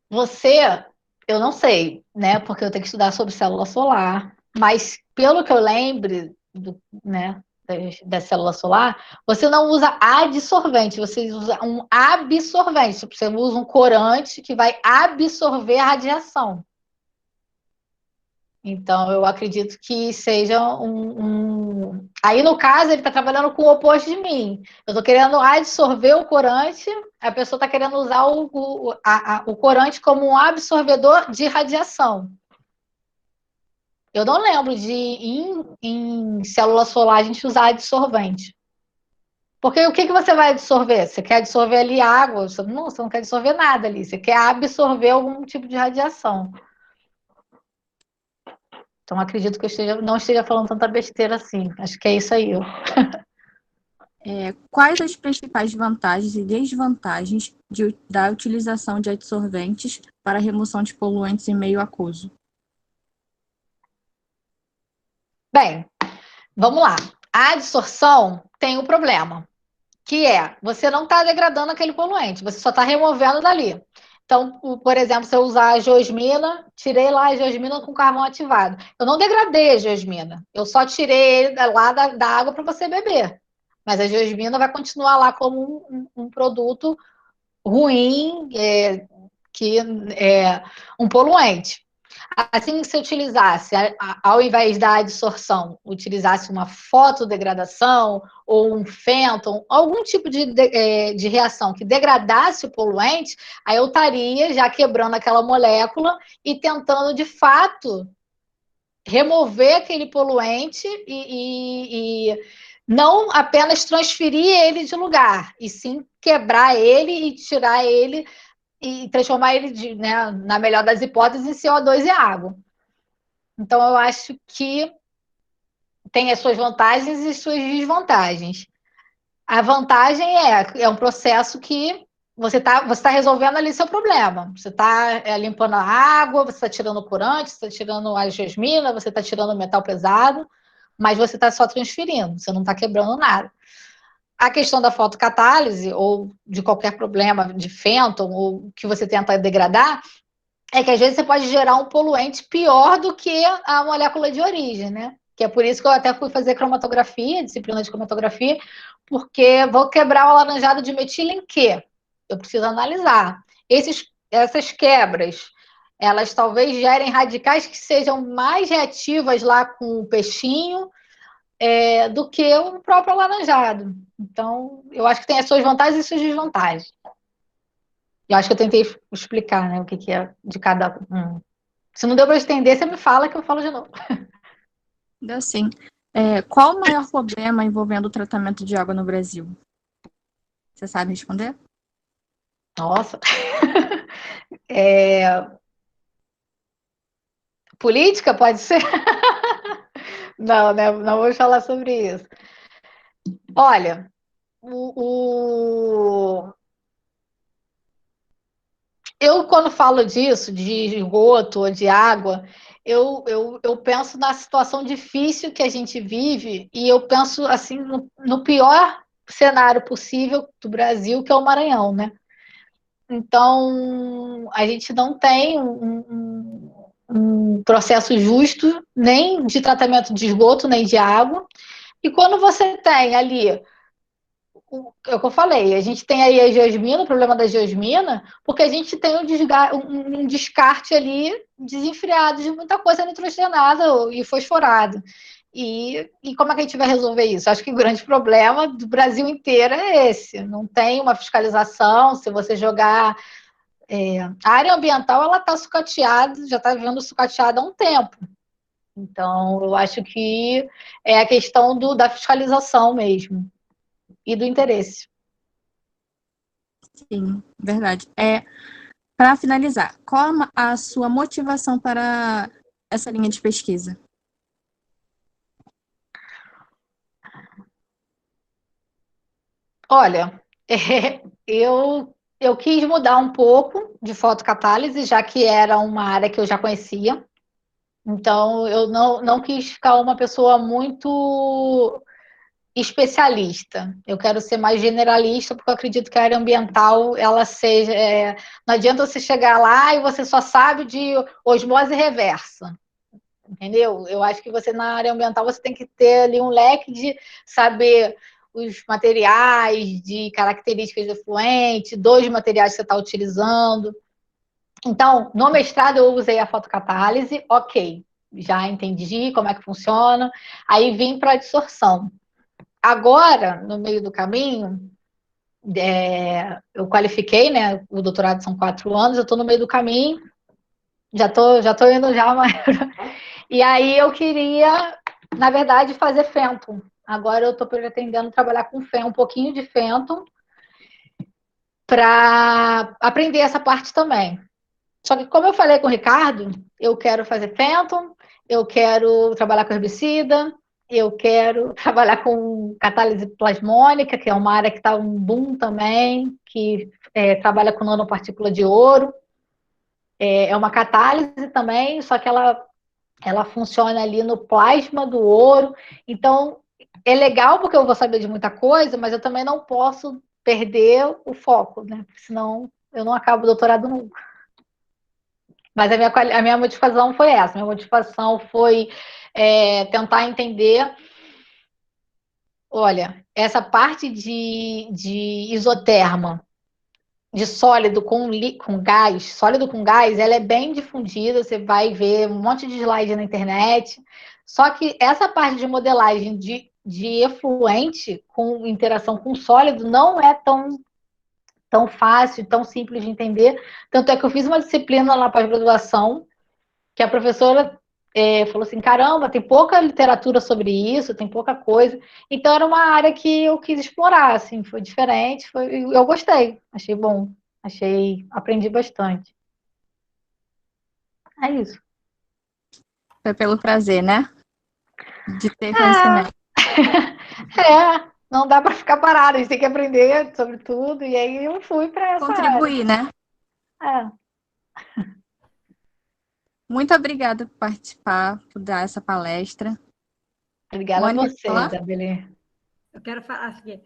Speaker 3: eu não sei, né? Porque eu tenho que estudar sobre célula solar, mas pelo que eu lembro, né, da célula solar, você não usa adsorvente, você usa um absorvente. Você usa um corante que vai absorver a radiação. Então, eu acredito que seja Aí, no caso, ele está trabalhando com o oposto de mim. Eu estou querendo absorver o corante, a pessoa está querendo usar o corante como um absorvedor de radiação. Eu não lembro de, em célula solar, a gente usar adsorvente. Porque o que você vai absorver? Você quer absorver ali água? Você não quer absorver nada ali. Você quer absorver algum tipo de radiação. Então, acredito que eu não esteja falando tanta besteira assim. Acho que é isso aí.
Speaker 5: Quais as principais vantagens e desvantagens da utilização de adsorventes para a remoção de poluentes em meio aquoso?
Speaker 3: Bem, vamos lá. A adsorção tem um problema, que você não está degradando aquele poluente, você só está removendo dali. Então, por exemplo, se eu usar a geosmina, tirei lá a geosmina com carvão ativado. Eu não degradei a geosmina, eu só tirei ele lá da água para você beber. Mas a geosmina vai continuar lá como um produto ruim, um poluente. Assim que você utilizasse, ao invés da adsorção, utilizasse uma fotodegradação ou um fenton, algum tipo de reação que degradasse o poluente, aí eu estaria já quebrando aquela molécula e tentando, de fato, remover aquele poluente e não apenas transferir ele de lugar, e sim quebrar ele e tirar ele e transformar ele, né, na melhor das hipóteses, em CO2 e água. Então, eu acho que tem as suas vantagens e suas desvantagens. A vantagem é um processo que você tá resolvendo ali seu problema. Você está limpando a água, você está tirando o corante, você está tirando a geosmina, você está tirando o metal pesado, mas você está só transferindo, você não está quebrando nada. a questão da fotocatálise, ou de qualquer problema de fênton, ou que você tenta degradar, é que às vezes você pode gerar um poluente pior do que a molécula de origem, né? Que é por isso que eu até fui fazer cromatografia, disciplina de cromatografia, porque vou quebrar o alaranjado de metila em quê? Eu preciso analisar. Essas quebras, elas talvez gerem radicais que sejam mais reativas lá com o peixinho do que o próprio alaranjado. Então, eu acho que tem as suas vantagens e suas desvantagens. Eu acho que eu tentei explicar, né, o que é de cada um. Se não deu para entender, você me fala que eu falo de novo.
Speaker 5: Deu sim. Qual o maior problema envolvendo o tratamento de água no Brasil? Você sabe responder?
Speaker 3: Nossa. Política, pode ser? Não, né? Não vou falar sobre isso. Olha, eu, quando falo disso, de esgoto ou de água, eu penso na situação difícil que a gente vive e eu penso assim no pior cenário possível do Brasil, que é o Maranhão, né? Então, a gente não tem um processo justo nem de tratamento de esgoto, nem de água. E quando você tem ali é o que eu falei, a gente tem aí a geosmina, o problema da geosmina, porque a gente tem um descarte ali desenfreado de muita coisa nitrogenada e fosforada. E como é que a gente vai resolver isso? Acho que o grande problema do Brasil inteiro é esse. Não tem uma fiscalização, se você jogar... a área ambiental, ela está sucateada, já está vendo sucateada há um tempo. Então, eu acho que é a questão da fiscalização mesmo e do interesse.
Speaker 5: Sim, verdade. Para finalizar, qual a sua motivação para essa linha de pesquisa?
Speaker 3: Olha, eu quis mudar um pouco de fotocatálise, já que era uma área que eu já conhecia. Então, eu não quis ficar uma pessoa muito especialista. Eu quero ser mais generalista, porque eu acredito que a área ambiental, ela seja... não adianta você chegar lá e você só sabe de osmose reversa. Entendeu? Eu acho que você, na área ambiental, você tem que ter ali um leque de saber os materiais, de características de efluente, dos materiais que você está utilizando. Então, no mestrado eu usei a fotocatálise, ok, já entendi como é que funciona, aí vim para a adsorção. Agora, no meio do caminho, eu qualifiquei, né? O doutorado são 4 anos, eu estou no meio do caminho, já tô indo já, mas... E aí eu queria, na verdade, fazer fênton. Agora eu estou pretendendo trabalhar com um pouquinho de fênton, para aprender essa parte também. Só que, como eu falei com o Ricardo, eu quero fazer fênton, eu quero trabalhar com herbicida, eu quero trabalhar com catálise plasmônica, que é uma área que está um boom também, que trabalha com nanopartícula de ouro. É uma catálise também, só que ela funciona ali no plasma do ouro. Então, é legal porque eu vou saber de muita coisa, mas eu também não posso perder o foco, né? Senão eu não acabo o doutorado nunca. Mas a minha motivação foi essa. Minha motivação foi tentar entender. Olha, essa parte de isoterma, de sólido com gás, sólido com gás, ela é bem difundida, você vai ver um monte de slide na internet. Só que essa parte de modelagem de efluente com interação com sólido não é tão fácil, tão simples de entender. Tanto é que eu fiz uma disciplina na pós-graduação que a professora falou assim, caramba, tem pouca literatura sobre isso, tem pouca coisa. Então, era uma área que eu quis explorar, assim, foi diferente, eu gostei, achei bom, aprendi bastante. É isso.
Speaker 5: Foi pelo prazer, né? De ter conhecimento.
Speaker 3: Não dá para ficar parado, a gente tem que aprender sobre tudo, e aí eu fui para essa
Speaker 5: Contribuir, né?
Speaker 3: área.
Speaker 5: Muito obrigada por participar, por dar essa palestra.
Speaker 3: Obrigada a
Speaker 5: Mônica,
Speaker 3: você, Isabelle.
Speaker 1: Eu quero falar aqui.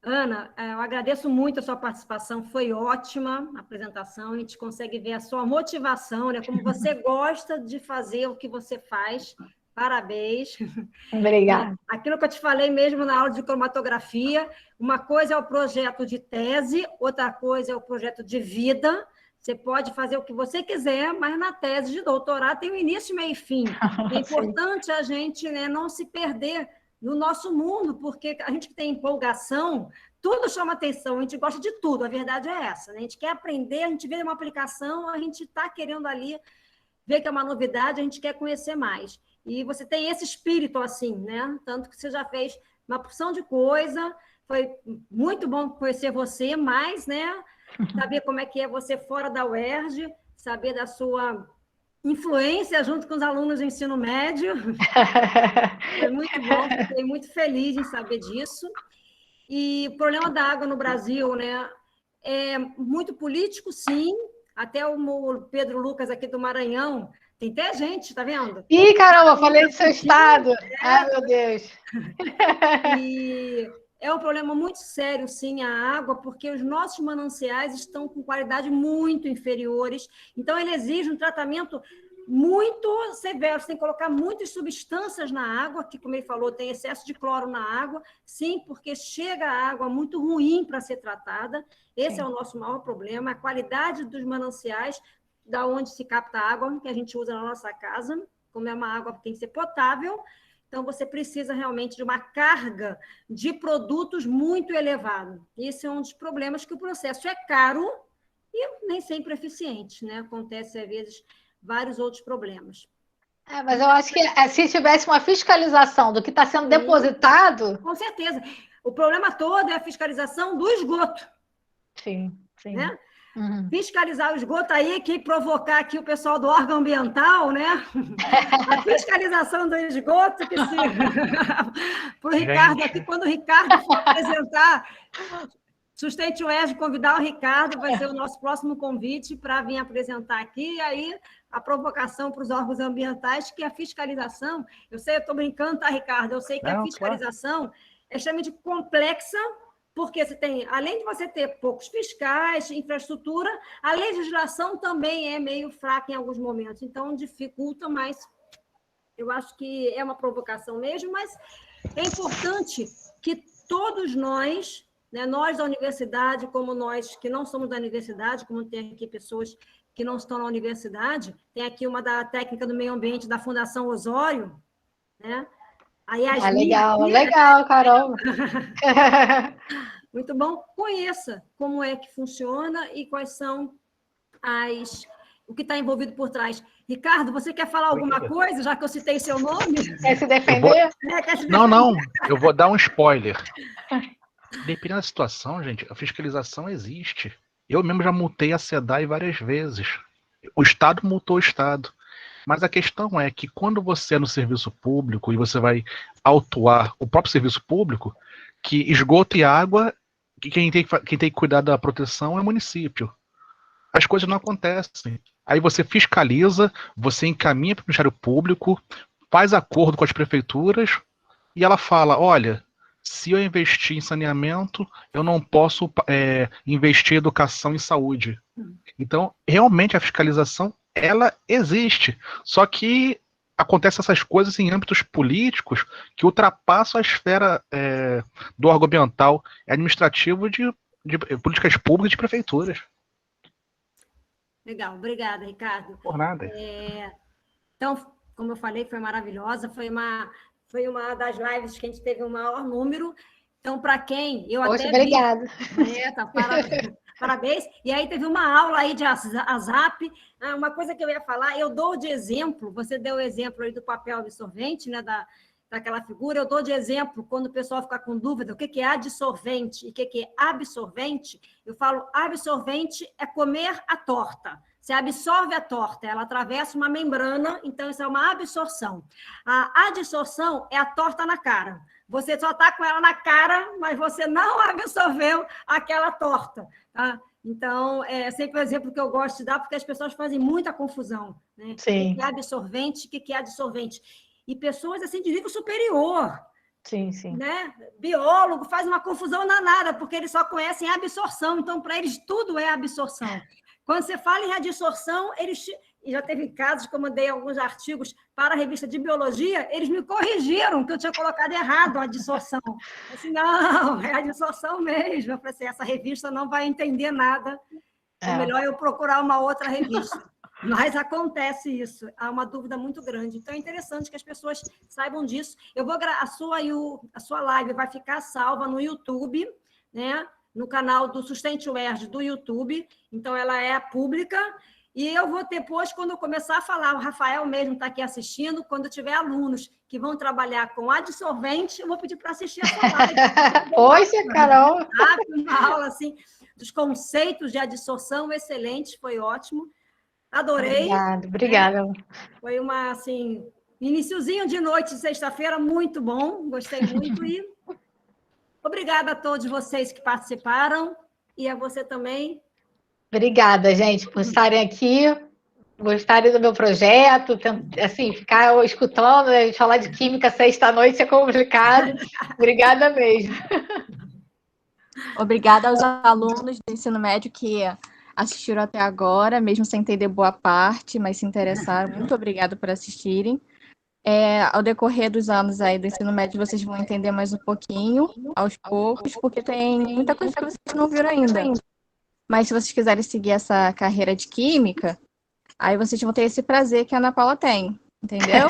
Speaker 1: Ana, eu agradeço muito a sua participação, foi ótima a apresentação, a gente consegue ver a sua motivação, né? Como você gosta de fazer o que você faz, parabéns.
Speaker 3: Obrigada.
Speaker 1: Aquilo que eu te falei mesmo na aula de cromatografia, uma coisa é o projeto de tese, outra coisa é o projeto de vida. Você pode fazer o que você quiser, mas na tese de doutorado tem o início, meio e fim. É importante a gente, né, não se perder no nosso mundo, porque a gente que tem empolgação, tudo chama atenção, a gente gosta de tudo, a verdade é essa, né? A gente quer aprender, a gente vê uma aplicação, a gente está querendo ali ver que é uma novidade, a gente quer conhecer mais. E você tem esse espírito assim, né? Tanto que você já fez uma porção de coisa, foi muito bom conhecer você, mas, né, saber como é que é você fora da UERJ, saber da sua influência junto com os alunos do ensino médio. Foi muito bom, fiquei muito feliz em saber disso. E o problema da água no Brasil, né, é muito político, sim. Até o Pedro Lucas aqui do Maranhão, tem até gente, tá vendo?
Speaker 3: Ih, caramba, falei do seu estado. Ai, meu Deus.
Speaker 1: E é um problema muito sério, sim, a água, porque os nossos mananciais estão com qualidade muito inferiores. Então, ele exige um tratamento muito severo. Você tem que colocar muitas substâncias na água, que, como ele falou, tem excesso de cloro na água. Sim, porque chega a água muito ruim para ser tratada. Esse é o nosso maior problema, a qualidade dos mananciais, da onde se capta a água, que a gente usa na nossa casa. Como é uma água que tem que ser potável, então você precisa realmente de uma carga de produtos muito elevada. Esse é um dos problemas, que o processo é caro e nem sempre eficiente, né? Acontece, às vezes, vários outros problemas.
Speaker 3: Mas eu acho que se tivesse uma fiscalização do que está sendo depositado...
Speaker 1: Com certeza. O problema todo é a fiscalização do esgoto.
Speaker 3: Sim, sim.
Speaker 1: Né? Uhum. Fiscalizar o esgoto aí, que provocar aqui o pessoal do órgão ambiental, né? A fiscalização do esgoto, que se... Para o Ricardo aqui, quando o Ricardo for apresentar Sustente UERJ, convidar o Ricardo, vai ser o nosso próximo convite para vir apresentar aqui, e aí a provocação para os órgãos ambientais, que a fiscalização, eu sei, eu estou brincando, tá, Ricardo? Eu sei que a fiscalização é extremamente complexa, porque você tem, além de você ter poucos fiscais, infraestrutura, a legislação também é meio fraca em alguns momentos, então dificulta, mas eu acho que é uma provocação mesmo, mas é importante que todos nós, né, nós da universidade, como nós que não somos da universidade, como tem aqui pessoas que não estão na universidade, tem aqui uma da técnica do meio ambiente da Fundação Osório, né? A Yasmin,
Speaker 3: legal, Carol.
Speaker 1: Muito bom. Conheça como é que funciona e quais são o que está envolvido por trás. Ricardo, você quer falar alguma coisa, já que eu citei seu nome?
Speaker 3: Quer se defender?
Speaker 4: Não, eu vou dar um spoiler. Dependendo da situação, gente, a fiscalização existe. Eu mesmo já multei a SEDAI várias vezes. O Estado multou o Estado. Mas a questão é que quando você é no serviço público e você vai autuar o próprio serviço público, que esgoto e água, quem tem que cuidar da proteção é o município. As coisas não acontecem. Aí você fiscaliza, você encaminha para o Ministério Público, faz acordo com as prefeituras e ela fala, olha, se eu investir em saneamento, eu não posso investir em educação e saúde. Então, realmente a fiscalização, ela existe. Só que acontecem essas coisas em âmbitos políticos que ultrapassam a esfera do órgão ambiental e administrativo de políticas públicas de prefeituras.
Speaker 1: Legal, obrigada, Ricardo.
Speaker 4: Por nada.
Speaker 1: Então, como eu falei, foi maravilhosa, foi uma das lives que a gente teve o maior número. Então, para quem eu
Speaker 3: Poxa,
Speaker 1: até
Speaker 3: obrigada.
Speaker 1: Parabéns. E aí teve uma aula aí de ASAP. Uma coisa que eu ia falar, eu dou de exemplo, você deu o exemplo aí do papel absorvente, né, daquela figura, eu dou de exemplo, quando o pessoal fica com dúvida, o que é adsorvente e o que é absorvente, eu falo, absorvente é comer a torta. Você absorve a torta, ela atravessa uma membrana, então isso é uma absorção. A adsorção é a torta na cara. Você só está com ela na cara, mas você não absorveu aquela torta. Tá? Então, é sempre o exemplo que eu gosto de dar, porque as pessoas fazem muita confusão. Né?
Speaker 3: Sim.
Speaker 1: O que é absorvente, o que é adsorvente. E pessoas assim, de nível superior,
Speaker 3: Sim, sim.
Speaker 1: Né? Biólogo faz uma confusão danada, porque eles só conhecem a absorção, então, para eles, tudo é absorção. Quando você fala em adsorção, eles... E já teve casos que eu mandei alguns artigos para a revista de biologia, eles me corrigiram que eu tinha colocado errado a adsorção. Eu disse, não, é adsorção mesmo. Eu falei assim, essa revista não vai entender nada, é melhor eu procurar uma outra revista. Mas acontece isso, há uma dúvida muito grande. Então, é interessante que as pessoas saibam disso. Eu vou a sua live vai ficar salva no YouTube, né? No canal do Sustente UERJ do YouTube, então ela é pública. E eu vou depois, quando eu começar a falar, o Rafael mesmo está aqui assistindo, quando tiver alunos que vão trabalhar com adsorvente, eu vou pedir para assistir a sua live.
Speaker 3: Poxa, Carol!
Speaker 1: Uma aula assim, dos conceitos de adsorção, excelente, foi ótimo. Adorei.
Speaker 3: Obrigada.
Speaker 1: Foi assim, iniciozinho de noite de sexta-feira, muito bom, gostei muito. E obrigada a todos vocês que participaram, e a você também.
Speaker 3: Obrigada, gente, por estarem aqui, gostarem do meu projeto, assim, ficar escutando, a gente falar de química sexta-noite é complicado. Obrigada mesmo.
Speaker 5: Obrigada aos alunos do ensino médio que assistiram até agora, mesmo sem entender boa parte, mas se interessaram. Muito obrigada por assistirem. Ao decorrer dos anos aí do ensino médio, vocês vão entender mais um pouquinho, aos poucos, porque tem muita coisa que vocês não viram ainda. Mas se vocês quiserem seguir essa carreira de química, aí vocês vão ter esse prazer que a Ana Paula tem, entendeu?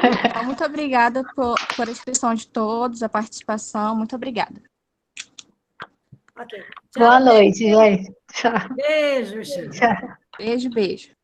Speaker 5: Então, muito obrigada por a inscrição de todos, a participação, muito obrigada.
Speaker 1: Okay.
Speaker 3: Boa noite, gente.
Speaker 1: Tchau. Beijos.
Speaker 3: Tchau.
Speaker 5: Beijo, beijo.